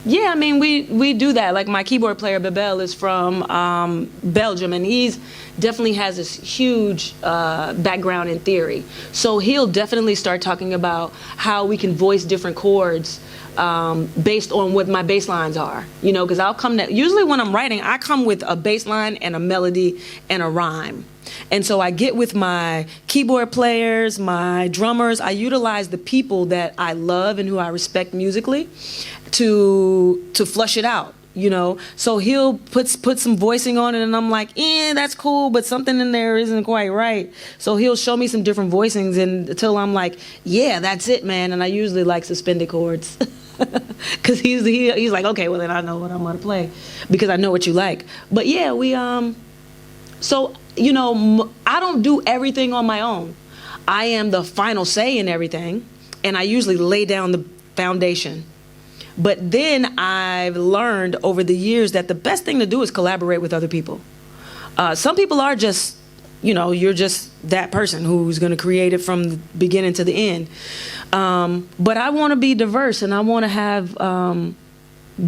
Yeah, I mean, we do that. Like my keyboard player, Babel, is from Belgium, and he's definitely has this huge background in theory. So he'll definitely start talking about how we can voice different chords based on what my bass lines are. You know, because usually when I'm writing, I come with a bass line and a melody and a rhyme. And so I get with my keyboard players, my drummers. I utilize the people that I love and who I respect musically to flush it out, you know. So he'll put some voicing on it, and I'm like, that's cool, but something in there isn't quite right. So he'll show me some different voicings until I'm like, yeah, that's it, man. And I usually like suspended chords. Because he's like, okay, well then I know what I'm gonna play because I know what you like. But yeah, so you know, I don't do everything on my own. I am the final say in everything, and I usually lay down the foundation. But then I've learned over the years that the best thing to do is collaborate with other people. Some people are just, you know, you're just that person who's going to create it from the beginning to the end. But I want to be diverse, and I want to have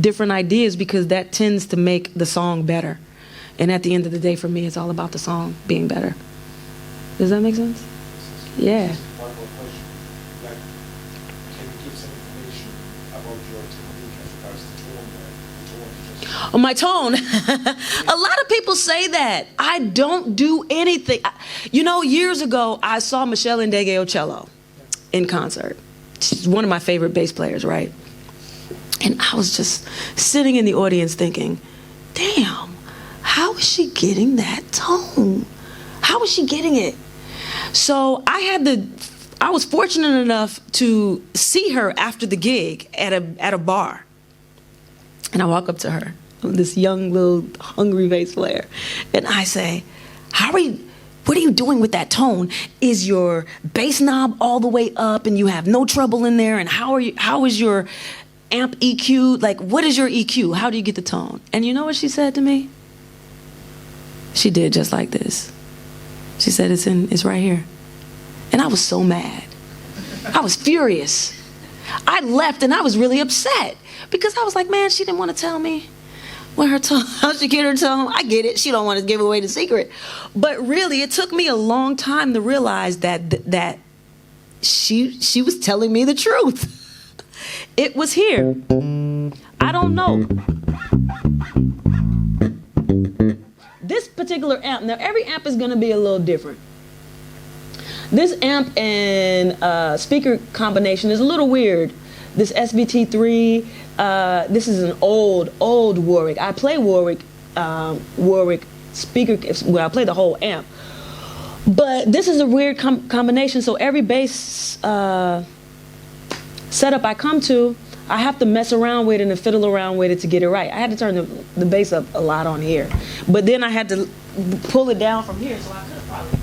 different ideas because that tends to make the song better. And at the end of the day, for me, it's all about the song being better. Does that make sense? Yeah. One more question. Like, can you give some information about your technique as regards to tone there? Oh, my tone. A lot of people say that. I don't do anything. You know, years ago, I saw Michelle Ndegeocello in concert. She's one of my favorite bass players, right? And I was just sitting in the audience thinking, damn, how is she getting that tone? How is she getting it? So I was fortunate enough to see her after the gig at a bar. And I walk up to her, this young little hungry bass player, and I say, what are you doing with that tone? Is your bass knob all the way up and you have no trouble in there? And how is your amp EQ? Like, what is your EQ? How do you get the tone? And you know what she said to me? She did just like this. She said, it's right here. And I was so mad. I was furious. I left and I was really upset because I was like, man, she didn't want to tell me where her tone, how she get her tone. I get it. She don't want to give away the secret. But really, it took me a long time to realize that she was telling me the truth. It was here. I don't know. This particular amp, now every amp is going to be a little different. This amp and speaker combination is a little weird. This SVT3, this is an old Warwick. I play Warwick speaker, well, I play the whole amp. But this is a weird combination, so every bass setup I come to, I have to mess around with it and fiddle around with it to get it right. I had to turn the bass up a lot on here. But then I had to pull it down from here, so I could have probably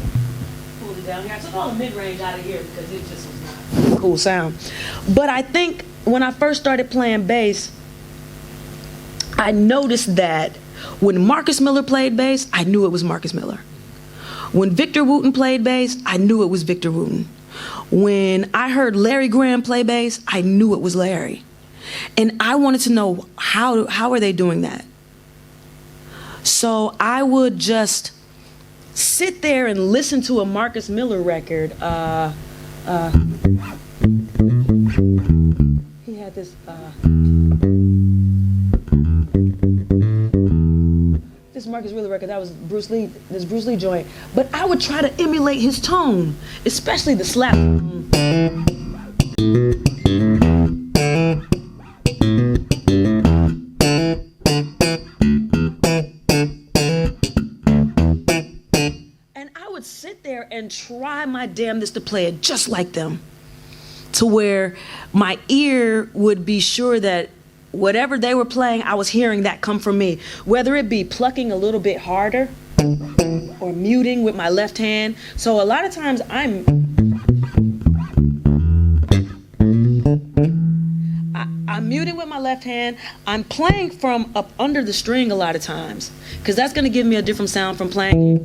pulled it down here. I took all the mid-range out of here because it just was not a cool sound. But I think when I first started playing bass, I noticed that when Marcus Miller played bass, I knew it was Marcus Miller. When Victor Wooten played bass, I knew it was Victor Wooten. When I heard Larry Graham play bass, I knew it was Larry. And I wanted to know how are they doing that? So I would just sit there and listen to a Marcus Miller record. He had this Marcus Miller record, that was Bruce Lee joint. But I would try to emulate his tone, especially the slap. And I would sit there and try my damnedest to play it just like them, to where my ear would be sure that whatever they were playing, I was hearing that come from me. Whether it be plucking a little bit harder or muting with my left hand. So a lot of times I'm muting with my left hand. I'm playing from up under the string a lot of times because that's going to give me a different sound from playing.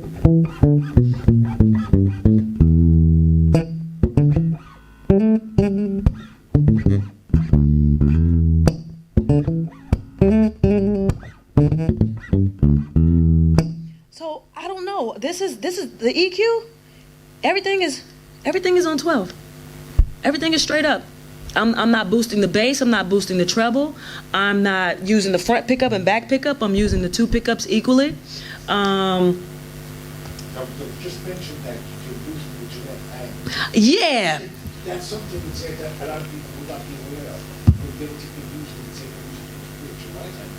So I don't know. This is the EQ. Everything is on 12. Everything is straight up. I'm not boosting the bass. I'm not boosting the treble. I'm not using the front pickup and back pickup. I'm using the two pickups equally. Just mention that you can boost with your left hand. Yeah. That's something would say that a lot of people would not be aware of. The ability to boost and say with your right hand.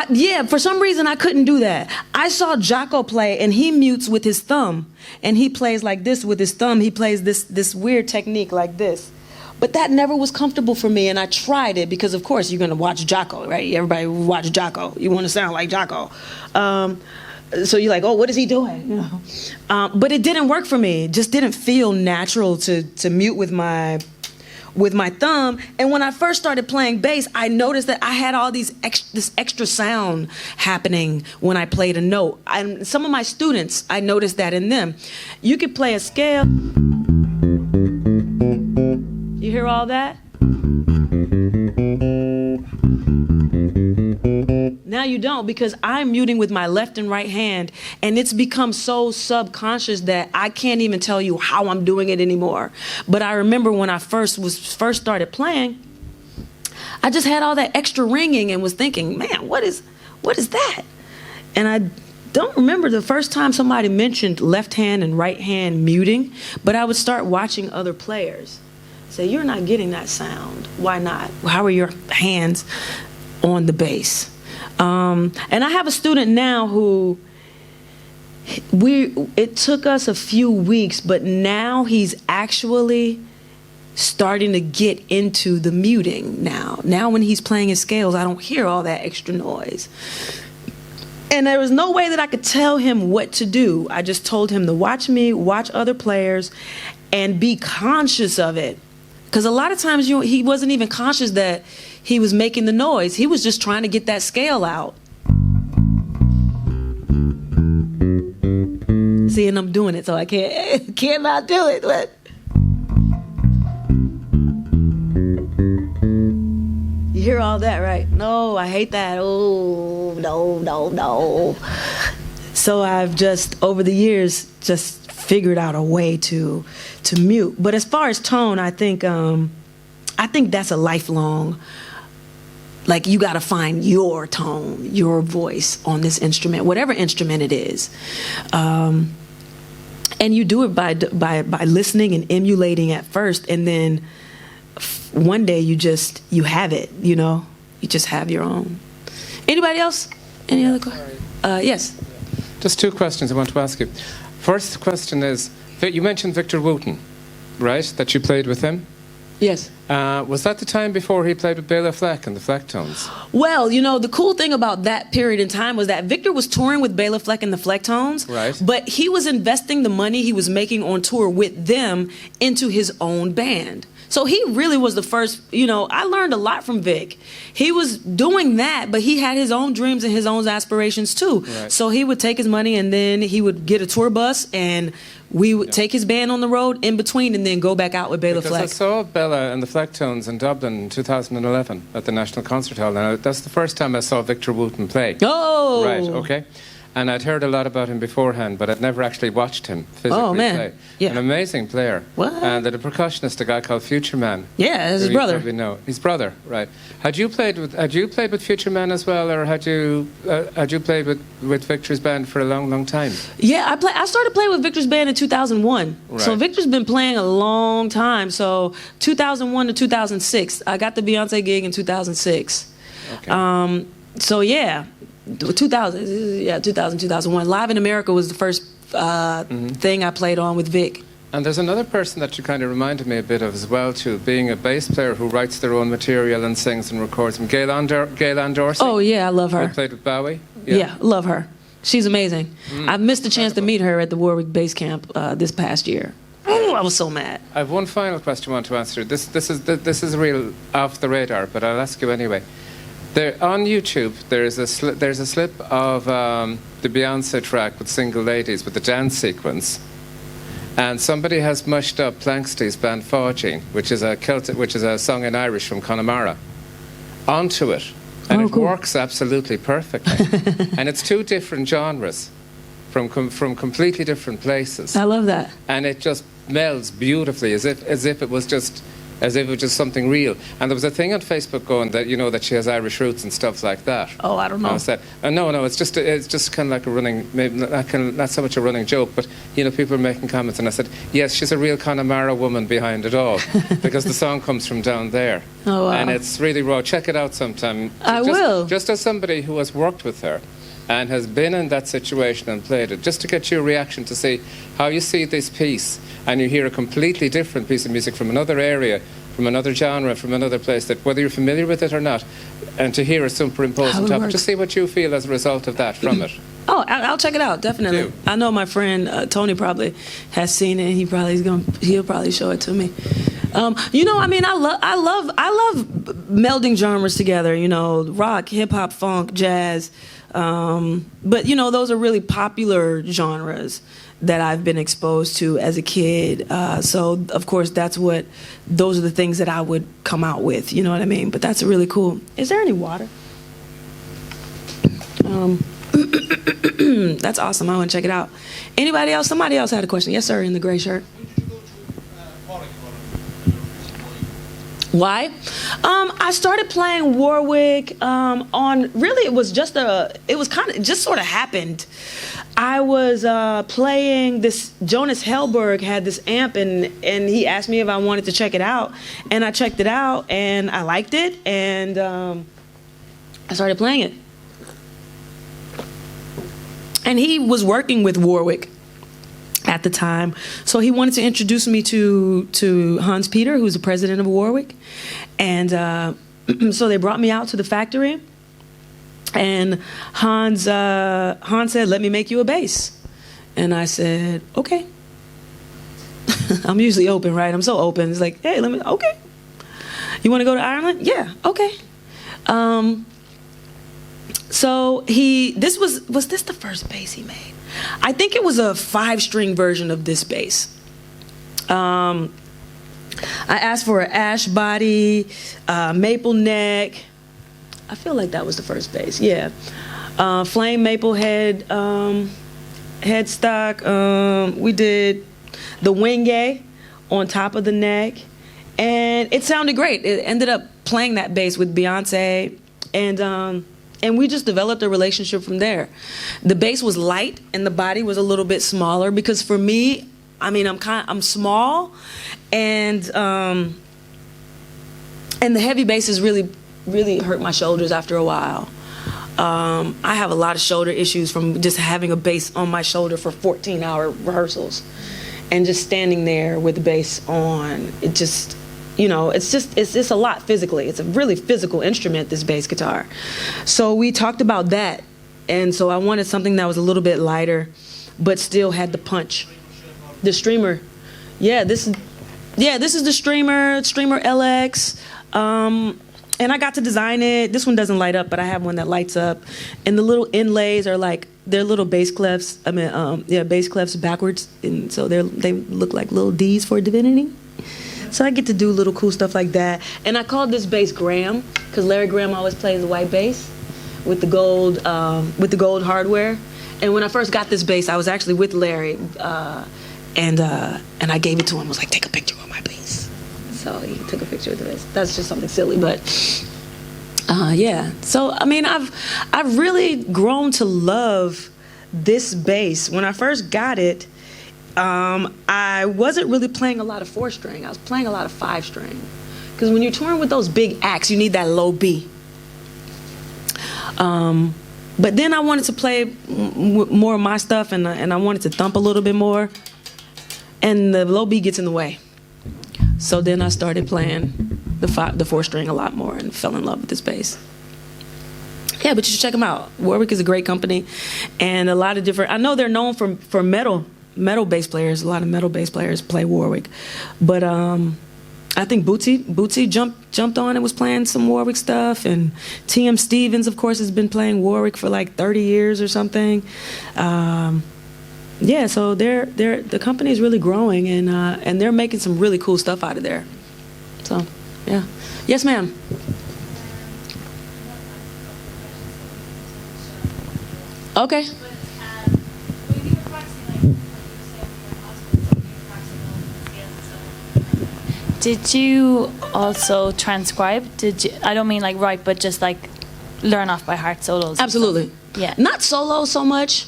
Yeah, for some reason I couldn't do that. I saw Jocko play, and he mutes with his thumb, and he plays like this with his thumb. He plays this weird technique like this. But that never was comfortable for me, and I tried it because, of course, you're going to watch Jocko, right? Everybody watch Jocko. You want to sound like Jocko. So you're like, oh, what is he doing? You know? But it didn't work for me. It just didn't feel natural to mute with my thumb. And when I first started playing bass, I noticed that I had all this extra sound happening when I played a note. And some of my students, I noticed that in them. You could play a scale. You hear all that? Now you don't, because I'm muting with my left and right hand, and it's become so subconscious that I can't even tell you how I'm doing it anymore. But I remember when I first started playing, I just had all that extra ringing and was thinking, man, what is that? And I don't remember the first time somebody mentioned left hand and right hand muting, but I would start watching other players. Say, you're not getting that sound. Why not? How are your hands on the bass? And I have a student now who it took us a few weeks, but now he's actually starting to get into the muting now. Now when he's playing his scales, I don't hear all that extra noise. And there was no way that I could tell him what to do. I just told him to watch me, watch other players, and be conscious of it. Because a lot of times he wasn't even conscious that he was making the noise. He was just trying to get that scale out. See, and I'm doing it, so I cannot do it. But you hear all that, right? No, I hate that. Oh, no. So I've just, over the years, just figured out a way to mute. But as far as tone, I think that's a lifelong, like, you got to find your tone, your voice on this instrument, whatever instrument it is. And you do it by listening and emulating at first, and then one day you have it, you know? You just have your own. Anybody else? Any other questions? Yes. Just two questions I want to ask you. First question is, you mentioned Victor Wooten, right? That you played with him? Yes. Was that the time before he played with Bela Fleck and the Flecktones? Well, you know, the cool thing about that period in time was that Victor was touring with Bela Fleck and the Flecktones, right? But he was investing the money he was making on tour with them into his own band. So he really was the first, you know, I learned a lot from Vic. He was doing that, but he had his own dreams and his own aspirations too. Right. So he would take his money and then he would get a tour bus and we would take his band on the road in between and then go back out with Bela Fleck. I saw Bela and the Flecktones in Dublin in 2011 at the National Concert Hall. Now, that's the first time I saw Victor Wooten play. Oh! Right, okay. And I'd heard a lot about him beforehand, but I'd never actually watched him physically play. Yeah. An amazing player. What? And a percussionist, a guy called Future Man. Yeah, his brother. You probably know. His brother, right. Had you played with Future Man as well, or had you played with Victor's band for a long, long time? Yeah, I started playing with Victor's band in 2001. Right. So Victor's been playing a long time. So 2001 to 2006. I got the Beyonce gig in 2006. Okay. So yeah, 2001. Live in America was the first thing I played on with Vic. And there's another person that you kind of reminded me a bit of as well, too, being a bass player who writes their own material and sings and records them. Gail Ann Dorsey. Oh yeah, I love her. Who played with Bowie. Yeah, love her. She's amazing. I've missed the chance to meet her at the Warwick Bass Camp this past year. Oh, I was so mad. I have one final question I want to answer. This is a real off the radar, but I'll ask you anyway. There, on YouTube, there's a slip of the Beyonce track with Single Ladies with the dance sequence, and somebody has mushed up Planksty's band Fágin, which is a song in Irish from Connemara, onto it, and it cool. works absolutely perfectly. And it's two different genres, from completely different places. I love that. And it just melds beautifully, as if it was just something real. And there was a thing on Facebook going that, you know, that she has Irish roots and stuff like that. Oh, I don't know. And I said, no, it's just kind of like a running, maybe not so much a running joke, but you know, people are making comments, and I said, yes, she's a real Connemara woman behind it all, because the song comes from down there. Oh, wow. And it's really raw. Check it out sometime. I will. Just as somebody who has worked with her and has been in that situation and played it, just to get your reaction to see how you see this piece, and you hear a completely different piece of music from another area, from another genre, from another place, that whether you're familiar with it or not, and to hear it superimposed on top, just see what you feel as a result of that from it. Oh, I'll check it out, definitely. Do. I know my friend Tony probably has seen it. He'll probably show it to me. You know, I mean, I love melding genres together. You know, rock, hip hop, funk, jazz. But you know, those are really popular genres that I've been exposed to as a kid. So of course, those are the things that I would come out with. You know what I mean? But that's really cool. Is there any water? That's awesome. I want to check it out. Anybody else? Somebody else had a question. Yes, sir, in the gray shirt. Why? I started playing Warwick on, really, it just sort of happened. I was playing this, Jonas Hellberg had this amp, and he asked me if I wanted to check it out, and I checked it out, and I liked it, and I started playing it. And he was working with Warwick at the time, so he wanted to introduce me to Hans Peter, who's the president of Warwick, and so they brought me out to the factory, and Hans said, "Let me make you a bass," and I said, "Okay." I'm usually open, right? I'm so open. It's like, "Hey, okay. You want to go to Ireland? Yeah, okay." So was this the first bass he made? I think it was a 5-string version of this bass. I asked for an ash body, maple neck. I feel like that was the first bass, yeah. Flame maple head, headstock. We did the wingay on top of the neck, and it sounded great. It ended up playing that bass with Beyonce, and we just developed a relationship from there. The bass was light and the body was a little bit smaller, because for me, I mean, I'm small, and the heavy basses really hurt my shoulders after a while. I have a lot of shoulder issues from just having a bass on my shoulder for 14-hour rehearsals, and just standing there with the bass on. It just, you know, it's a lot physically. It's a really physical instrument, this bass guitar. So we talked about that, and so I wanted something that was a little bit lighter, but still had the punch. The Streamer, this is the Streamer LX, and I got to design it. This one doesn't light up, but I have one that lights up, and the little inlays are like, they're little bass clefs. Bass clefs backwards, and so they look like little D's for Divinity. So I get to do little cool stuff like that. And I called this bass Graham, because Larry Graham always plays the white bass with the gold hardware. And when I first got this bass, I was actually with Larry, and I gave it to him. I was like, "Take a picture of my bass." So he took a picture of the bass. That's just something silly, but yeah. So I mean, I've really grown to love this bass. When I first got it, I wasn't really playing a lot of 4-string. I was playing a lot of 5-string. Because when you're touring with those big acts, you need that low B. But then I wanted to play more of my stuff, and I wanted to thump a little bit more. And the low B gets in the way. So then I started playing the 4-string a lot more and fell in love with this bass. Yeah, but you should check them out. Warwick is a great company, and a lot of different, I know they're known for metal bass players. A lot of metal bass players play Warwick, but I think Bootsy jumped on and was playing some Warwick stuff, and T.M. Stevens, of course, has been playing Warwick for like 30 years or something. Yeah, so the company is really growing, and they're making some really cool stuff out of there. So, yeah. Yes, ma'am. Okay. But when you Did you also transcribe? Did you? I don't mean like write, but just like learn off by heart solos. Absolutely. Yeah. Not solo so much.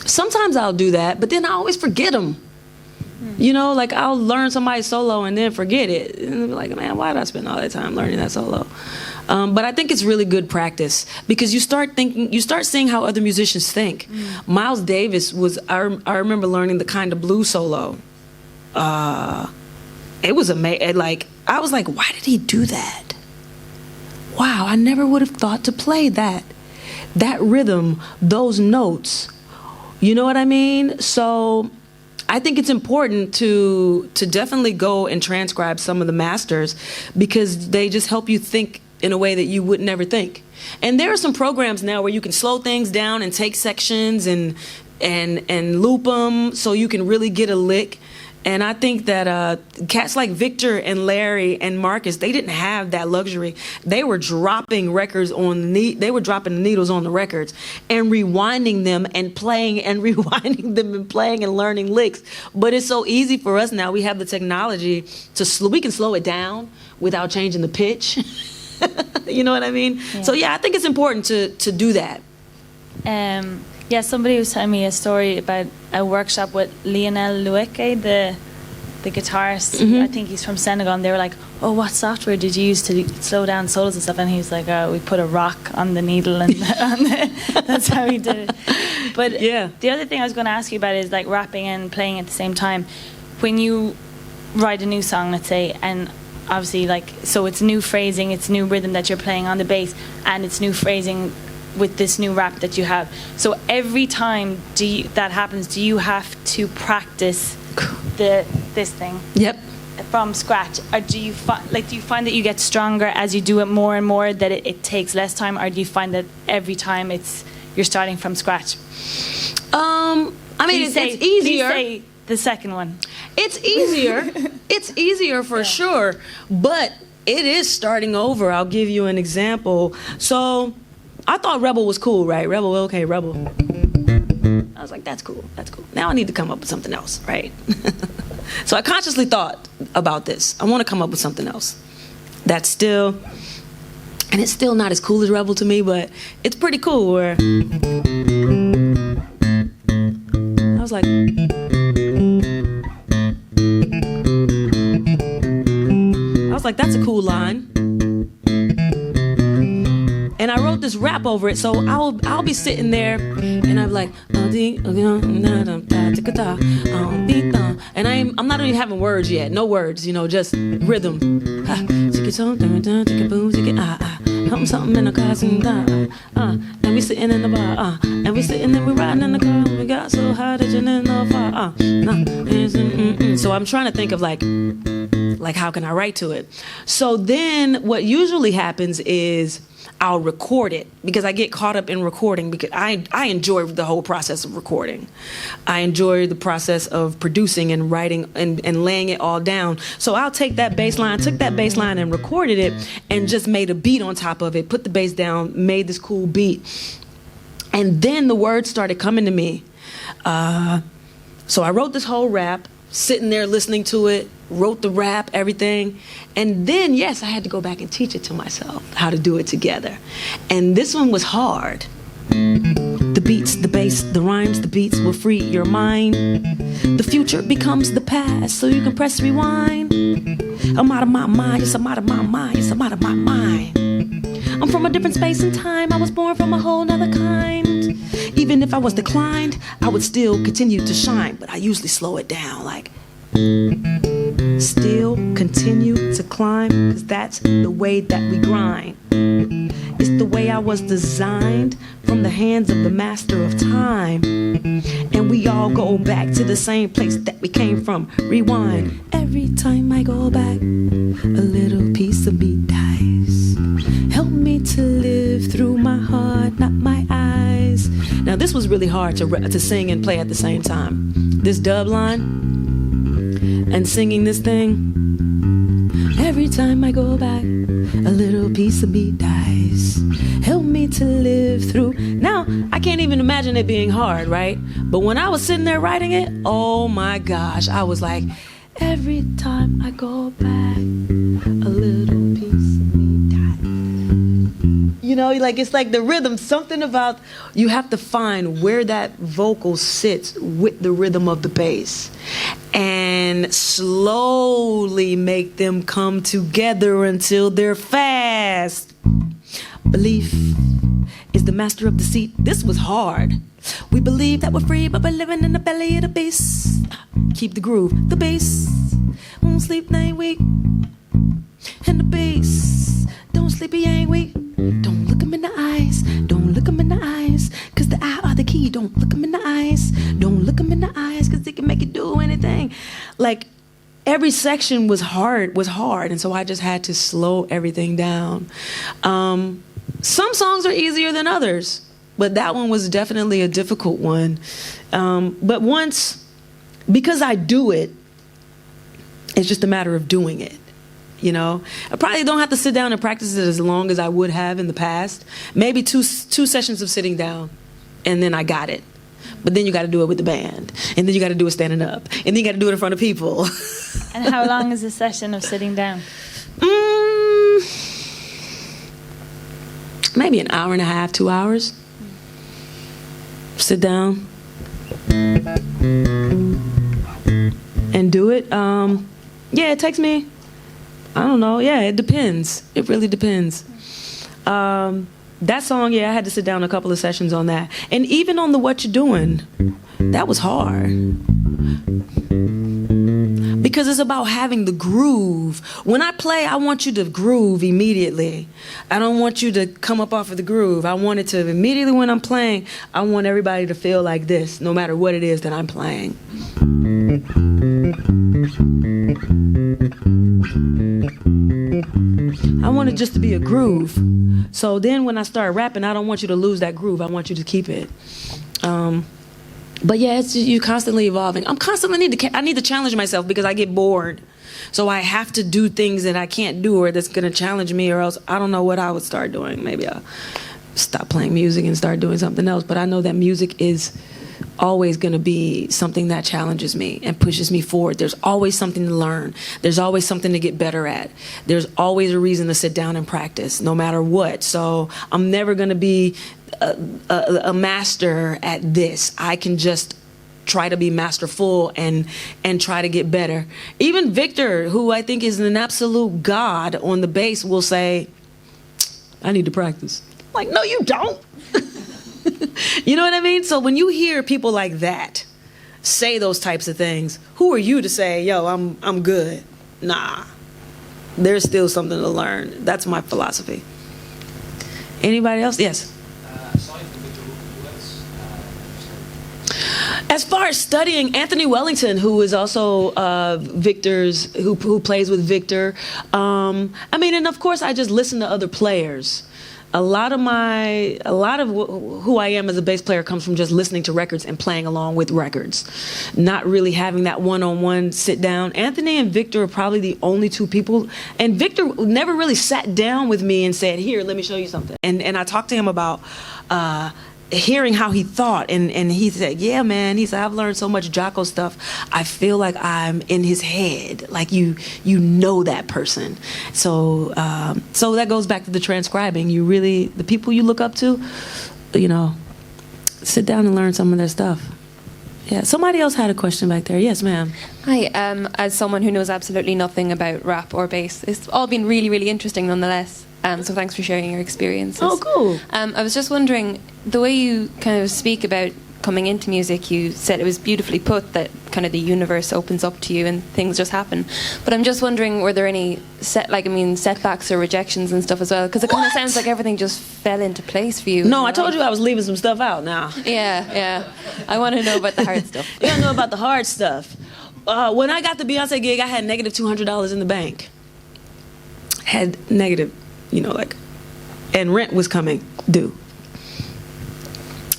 Sometimes I'll do that, but then I always forget them. You know, like I'll learn somebody's solo and then forget it. And I'll be like, man, why did I spend all that time learning that solo? But I think it's really good practice because you start seeing how other musicians think. Miles Davis was, I remember learning the Kind of Blue solo. It was amazing. Like, I was like, why did he do that? Wow, I never would have thought to play that rhythm, those notes. You know what I mean? So I think it's important to definitely go and transcribe some of the masters because they just help you think in a way that you would never think. And there are some programs now where you can slow things down and take sections and loop them so you can really get a lick. And I think that cats like Victor and Larry and Marcus, they didn't have that luxury. They were dropping records they were dropping the needles on the records and rewinding them and playing and rewinding them and playing and learning licks. But it's so easy for us now. We have the technology we can slow it down without changing the pitch. You know what I mean? Yeah. So yeah, I think it's important to do that. Yeah, somebody was telling me a story about a workshop with Lionel Lueke, the guitarist. I think he's from Senegal, and they were like, oh, what software did you use to slow down solos and stuff? And he was like, oh, we put a rock on the needle, and that's how he did it. But yeah, the other thing I was going to ask you about is like rapping and playing at the same time. When you write a new song, let's say, and obviously like, so it's new phrasing, it's new rhythm that you're playing on the bass, and it's new phrasing with this new rap that you have. So every time that happens, do you have to practice this thing? Yep. From scratch, or do you find that you get stronger as you do it more and more, that it takes less time, or do you find that every time you're starting from scratch? I mean, it's easier. Please say the second one. It's easier. It's easier for sure, but it is starting over. I'll give you an example. So I thought Rebel was cool, right? Rebel. I was like, that's cool. Now I need to come up with something else, right? So I consciously thought about this. I want to come up with something else that's still, and it's still not as cool as Rebel to me, but it's pretty cool. Where I was like, that's a cool line. And I wrote this rap over it, so I'll be sitting there, and I'm like, and I'm not even having words yet, no words, just rhythm. Something in the car, and we sitting in the bar, and we sitting and we riding in the car, and we got so high that you didn't know far. So I'm trying to think of like how can I write to it? So then what usually happens is I'll record it because I get caught up in recording because I enjoy the whole process of recording. I enjoy the process of producing and writing and laying it all down. So I'll took that bass line and recorded it and just made a beat on top of it, put the bass down, made this cool beat. And then the words started coming to me. So I wrote this whole rap, sitting there listening to it, wrote the rap, everything. And then, yes, I had to go back and teach it to myself, how to do it together. And this one was hard. The beats, the bass, the rhymes, the beats will free your mind. The future becomes the past, so you can press rewind. I'm out of my mind, yes, I'm out of my mind, yes, I'm out of my mind. I'm from a different space and time, I was born from a whole nother kind. Even if I was declined, I would still continue to shine. But I usually slow it down, like still continue to climb, cause that's the way that we grind. It's the way I was designed from the hands of the master of time. And we all go back to the same place that we came from. Rewind. Every time I go back, a little piece of me dies. Help me to live through my heart, not my eyes. Now this was really hard to sing and play at the same time. This dub line and singing this thing. Every time I go back, a little piece of me dies. Help me to live through. Now, I can't even imagine it being hard, right? But when I was sitting there writing it, oh my gosh, I was like, Every time I go back, a little piece of me died. You know, like it's like the rhythm, something about you have to find where that vocal sits with the rhythm of the bass and slowly make them come together until they're fast. Belief is the master of deceit. This was hard. We believe that we're free, but we're living in the belly of the beast. Keep the groove, the bass won't sleep, they ain't weak. And the bass don't sleep, he ain't weak. Don't look him in the eyes, don't look him in the eyes, cause the eye are the key. Don't look him in the eyes, don't look him in the eyes, cause they can make you do anything. Like every section was hard, and so I just had to slow everything down. Some songs are easier than others, but that one was definitely a difficult one. But once, because I do it, it's just a matter of doing it. You know, I probably don't have to sit down and practice it as long as I would have in the past. Maybe two sessions of sitting down, and then I got it. But then you got to do it with the band, and then you got to do it standing up, and then you got to do it in front of people. And how long is a session of sitting down? Maybe an hour and a half, 2 hours. Sit down and do it. Yeah, it takes me, I don't know. Yeah, it depends. It really depends. That song, yeah, I had to sit down a couple of sessions on that. And even on the What You Doing, that was hard. Because it's about having the groove. When I play, I want you to groove immediately. I don't want you to come up off of the groove. I want it to immediately when I'm playing, I want everybody to feel like this, no matter what it is that I'm playing. I want it just to be a groove. So then when I start rapping, I don't want you to lose that groove. I want you to keep it. But yeah, it's you constantly evolving. I need to challenge myself because I get bored. So I have to do things that I can't do or that's going to challenge me, or else I don't know what I would start doing. Maybe I'll stop playing music and start doing something else. But I know that music is always going to be something that challenges me and pushes me forward. There's always something to learn. There's always something to get better at. There's always a reason to sit down and practice, no matter what. So I'm never going to be a master at this. I can just try to be masterful and try to get better. Even Victor, who I think is an absolute god on the bass, will say, I need to practice. I'm like, no, you don't. You know what I mean? So when you hear people like that say those types of things, who are you to say, yo, I'm good? Nah. There's still something to learn. That's my philosophy. Anybody else? Yes. Aside from the duets, as far as studying, Anthony Wellington, who is also Victor's, who plays with Victor. I mean, and of course, I just listen to other players. A lot of who I am as a bass player comes from just listening to records and playing along with records, not really having that one-on-one sit down. Anthony and Victor are probably the only two people, and Victor never really sat down with me and said, here, let me show you something. And I talked to him about hearing how he thought, and he said, yeah, man, he said, I've learned so much Jocko stuff, I feel like I'm in his head, like you know that person. So so that goes back to the transcribing. You really, the people you look up to, you know, sit down and learn some of their stuff. Yeah, somebody else had a question back there. Yes, ma'am. Hi, as someone who knows absolutely nothing about rap or bass, it's all been really, really interesting nonetheless. So thanks for sharing your experiences. Oh, cool. I was just wondering, the way you kind of speak about coming into music, you said it was beautifully put that kind of the universe opens up to you and things just happen. But I'm just wondering, were there any setbacks or rejections and stuff as well? Because it kind of sounds like everything just fell into place for you. No, I told you I was leaving some stuff out now. Yeah. I want to know about the hard stuff. You don't know about the hard stuff. When I got the Beyonce gig, I had negative $200 in the bank. Had negative, and rent was coming due.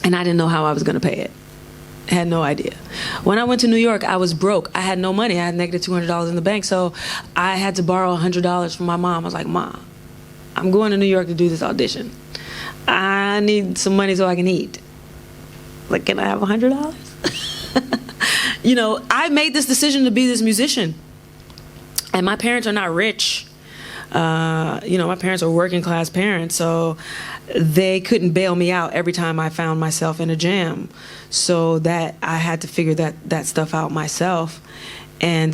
And I didn't know how I was going to pay it. I had no idea. When I went to New York, I was broke. I had no money. I had negative $200 in the bank. So I had to borrow $100 from my mom. I was like, Mom, I'm going to New York to do this audition. I need some money so I can eat. Like, can I have $100? I made this decision to be this musician. And my parents are not rich. My parents are working class parents, so they couldn't bail me out every time I found myself in a jam. So that I had to figure that stuff out myself. And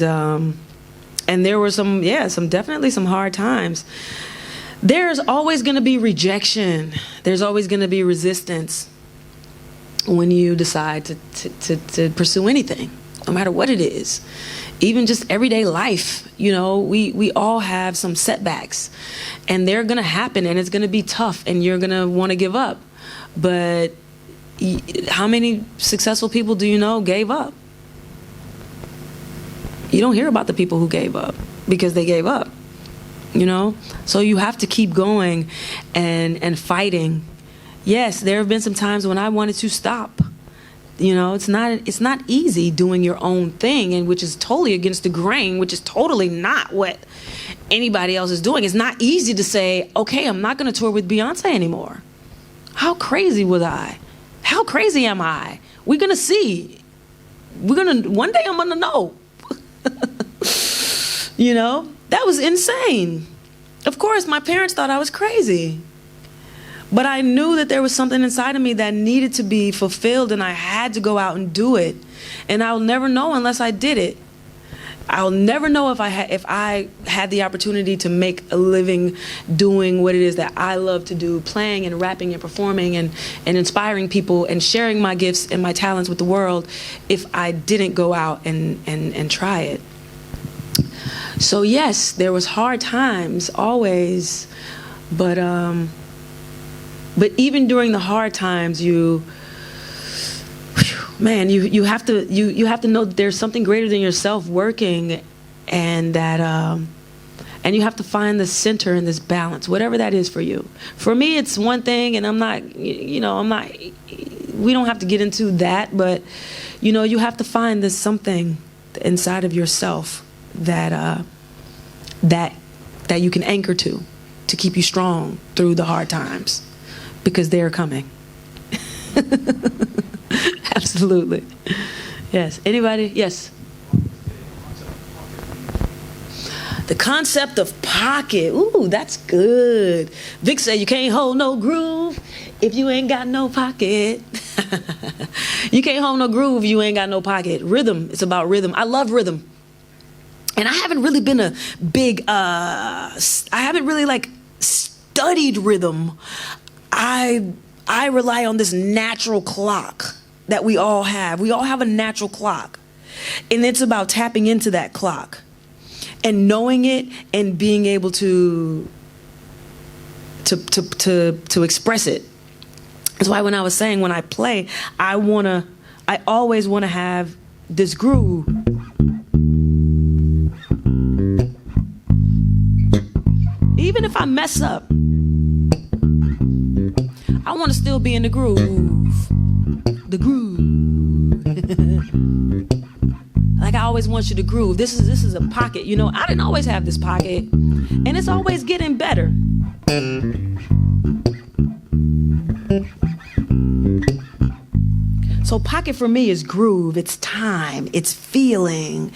there were definitely some hard times. There's always going to be rejection. There's always going to be resistance when you decide to pursue anything, no matter what it is. Even just everyday life, we all have some setbacks, and they're gonna happen, and it's gonna be tough, and you're gonna want to give up. But how many successful people do you know gave up? You don't hear about the people who gave up because they gave up, So you have to keep going and fighting. Yes, there have been some times when I wanted to stop. It's not easy doing your own thing, and which is totally against the grain, which is totally not what anybody else is doing. It's not easy to say, okay, I'm not going to tour with Beyonce anymore. How crazy was I? How crazy am I? We're going to see. One day I'm going to know. That was insane. Of course, my parents thought I was crazy. But I knew that there was something inside of me that needed to be fulfilled, and I had to go out and do it. And I'll never know unless I did it. I'll never know if I had the opportunity to make a living doing what it is that I love to do, playing and rapping and performing and inspiring people and sharing my gifts and my talents with the world, if I didn't go out and try it. So yes, there was hard times always, but even during the hard times, you have to know that there's something greater than yourself working, and that and you have to find the center in this balance, whatever that is for you. For me, it's one thing, and I'm not. We don't have to get into that, but you have to find this something inside of yourself that you can anchor to keep you strong through the hard times. Because they're coming. Absolutely. Yes. Anybody? Yes. The concept of pocket. Ooh, that's good. Vic said you can't hold no groove if you ain't got no pocket. You can't hold no groove if you ain't got no pocket. Rhythm. It's about rhythm. I love rhythm. And I haven't really been a big, I haven't really studied rhythm. I rely on this natural clock that we all have. We all have a natural clock. And it's about tapping into that clock and knowing it and being able to express it. That's why when I was saying when I play, I always want to have this groove. Even if I mess up, I want to still be in the groove. The groove. Like I always want you to groove. This is a pocket. I didn't always have this pocket. And it's always getting better. So pocket for me is groove. It's time. It's feeling.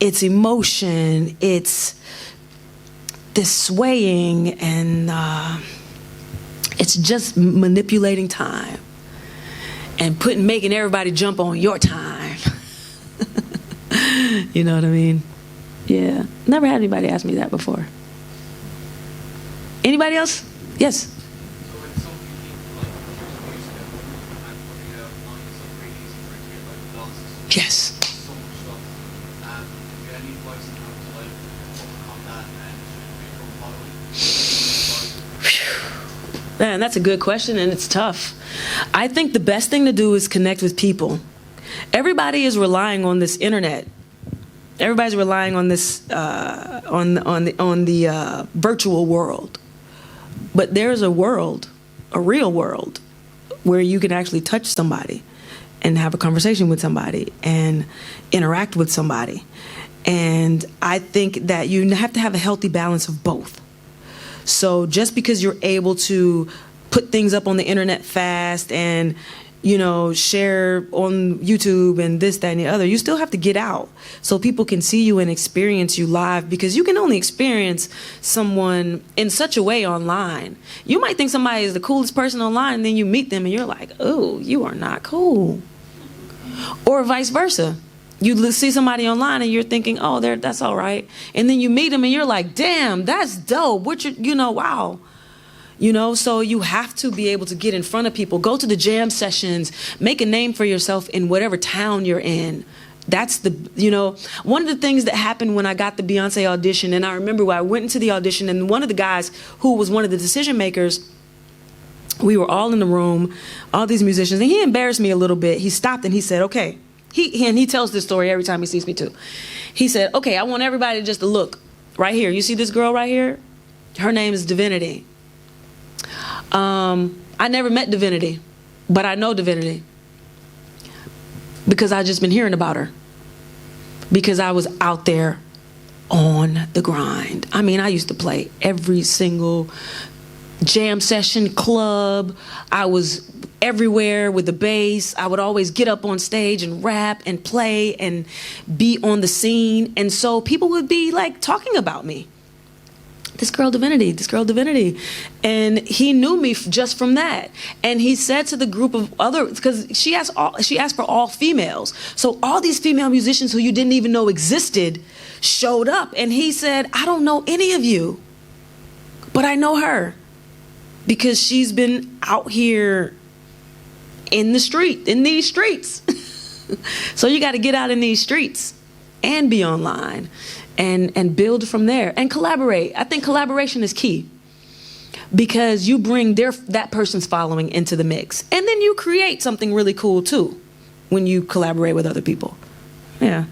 It's emotion. It's this swaying, and it's just manipulating time and making everybody jump on your time. You know what I mean? Yeah. Never had anybody ask me that before. Anybody else? Yes. So when some people music and putting it out online, it's not really easy for it to get lost. Yes. So much stuff. If you had any advice on how to overcome that and become following? Man, that's a good question, and it's tough. I think the best thing to do is connect with people. Everybody is relying on this internet. Everybody's relying on this on the virtual world. But there's a world, a real world, where you can actually touch somebody and have a conversation with somebody and interact with somebody. And I think that you have to have a healthy balance of both. So just because you're able to put things up on the internet fast and share on YouTube and this, that, and the other. You still have to get out so people can see you and experience you live, because you can only experience someone in such a way online. You might think somebody is the coolest person online, and then you meet them and you're like, oh, you are not cool. Or vice versa. You see somebody online and you're thinking, oh, that's all right. And then you meet them and you're like, damn, that's dope. Wow. So you have to be able to get in front of people, go to the jam sessions, make a name for yourself in whatever town you're in. That's one of the things that happened when I got the Beyonce audition. And I remember when I went into the audition, and one of the guys who was one of the decision makers, we were all in the room, all these musicians, and he embarrassed me a little bit. He stopped and he said, okay, he tells this story every time he sees me too. He said, okay, I want everybody just to look right here. You see this girl right here? Her name is Divinity. I never met Divinity, but I know Divinity because I've just been hearing about her, because I was out there on the grind. I mean, I used to play every single jam session, club. I was everywhere with the bass. I would always get up on stage and rap and play and be on the scene. And so people would be like talking about me. This girl Divinity. And he knew me just from that. And he said to the group of other, because she asked for all females. So all these female musicians who you didn't even know existed showed up. And he said, I don't know any of you, but I know her because she's been out here in these streets. So you got to get out in these streets and be online. And build from there and collaborate. I think collaboration is key, because you bring that person's following into the mix, and then you create something really cool too when you collaborate with other people. Yeah.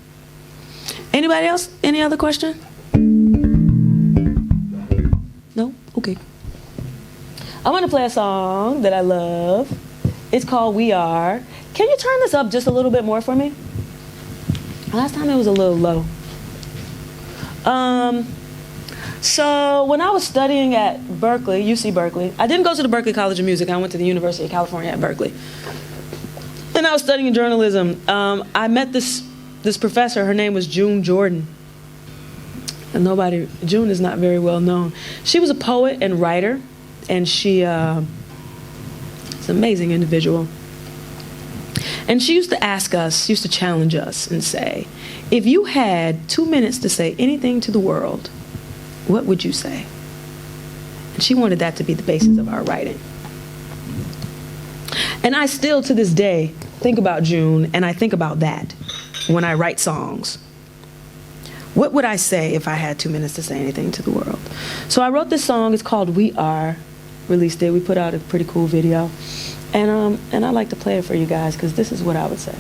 Anybody else? Any other question? No? Okay. I want to play a song that I love. It's called We Are. Can you turn this up just a little bit more for me? Last time it was a little low. So when I was studying at Berkeley, UC Berkeley, I didn't go to the Berkeley College of Music. I went to the University of California at Berkeley. And I was studying journalism. I met this professor. Her name was June Jordan. And June is not very well known. She was a poet and writer, and she's an amazing individual. And she used to challenge us and say, if you had 2 minutes to say anything to the world, what would you say? And she wanted that to be the basis of our writing. And I still, to this day, think about June, and I think about that when I write songs. What would I say if I had 2 minutes to say anything to the world? So I wrote this song. It's called We Are. Released it. We put out a pretty cool video. And I like to play it for you guys, because this is what I would say.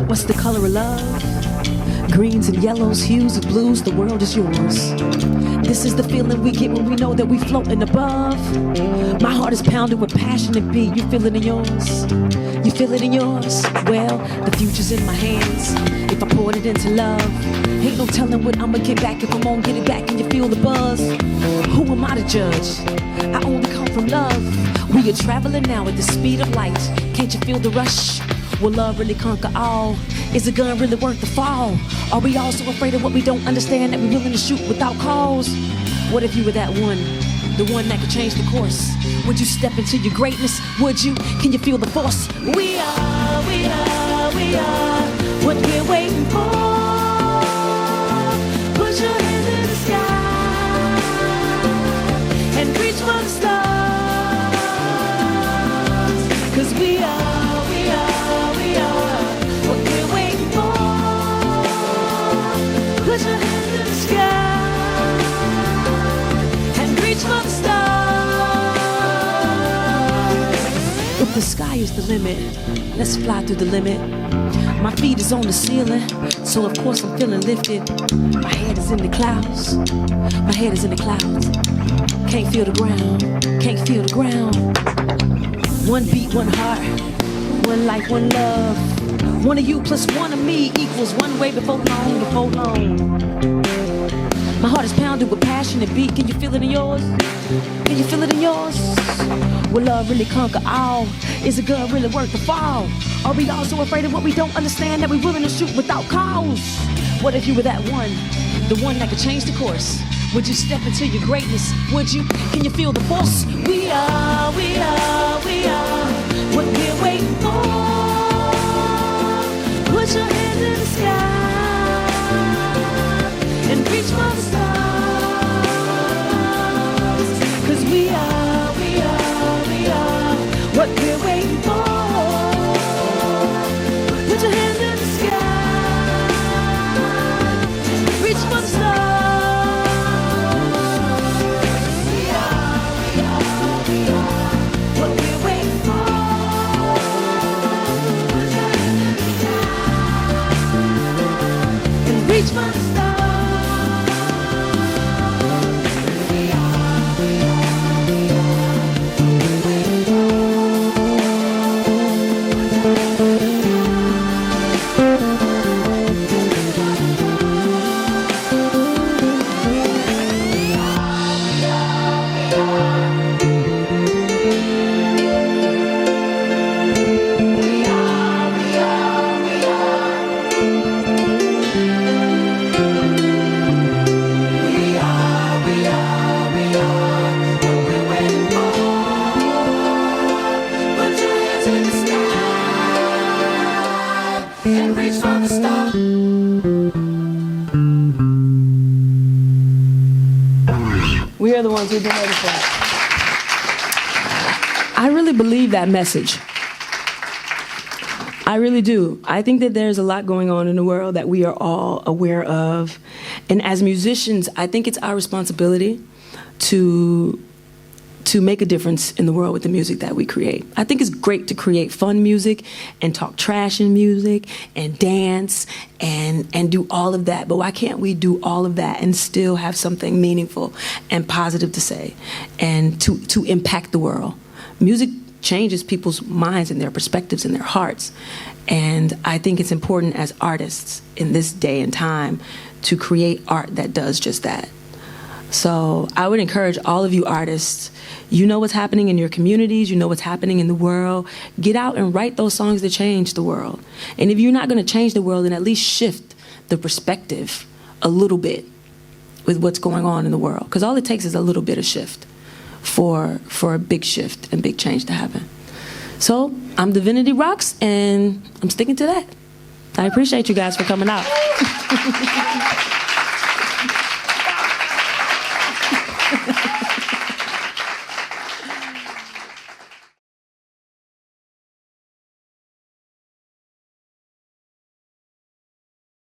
What's the color of love? Greens and yellows, hues and blues, the world is yours. This is the feeling we get when we know that we floating above. My heart is pounding with passionate beat. You feel it in yours? You feel it in yours? Well, the future's in my hands. If I poured it into love, ain't no telling what I'ma get back. If I'm gonna get it back and you feel the buzz, who am I to judge? I only come from love. We are traveling now at the speed of light. Can't you feel the rush? Will love really conquer all? Is the gun really worth the fall? Are we all so afraid of what we don't understand that we're willing to shoot without cause? What if you were that one, the one that could change the course? Would you step into your greatness? Would you? Can you feel the force? We are what we're waiting for. Put your hands in the sky and reach for the stars. 'Cause we are what we're waiting for. Put your hands in the sky and reach for the stars. If the sky is the limit, let's fly through the limit. My feet is on the ceiling, so of course I'm feeling lifted. My head is in the clouds. My head is in the clouds. Can't feel the ground. Can't feel the ground. One beat, one heart. One life, one love. One of you plus one of me equals one way before long, before long. My heart is pounded with passion and beat. Can you feel it in yours? Can you feel it in yours? Will love really conquer all? Is it good really worth the fall? Are we all so afraid of what we don't understand that we're willing to shoot without cause? What if you were that one? The one that could change the course? Would you step into your greatness? Would you? Can you feel the force? We are what we're waiting for. Put your hands in the sky and reach for the stars. 'Cause we are what we're waiting for. Put your hands in the sky, reach for the stars. We are what we're waiting for. Put your hands in the sky and reach for the stars. And reach for the stars. We are the ones who've been ready for it. I really believe that message. I really do. I think that there's a lot going on in the world that we are all aware of. And as musicians, I think it's our responsibility to make a difference in the world with the music that we create. I think it's great to create fun music and talk trash in music and dance and do all of that. But why can't we do all of that and still have something meaningful and positive to say and to impact the world? Music changes people's minds and their perspectives and their hearts. And I think it's important as artists in this day and time to create art that does just that. So I would encourage all of you artists, you know what's happening in your communities, you know what's happening in the world, get out and write those songs that change the world. And if you're not going to change the world, then at least shift the perspective a little bit with what's going on in the world. Because all it takes is a little bit of shift for a big shift and big change to happen. So I'm Divinity Roxx, and I'm sticking to that. I appreciate you guys for coming out.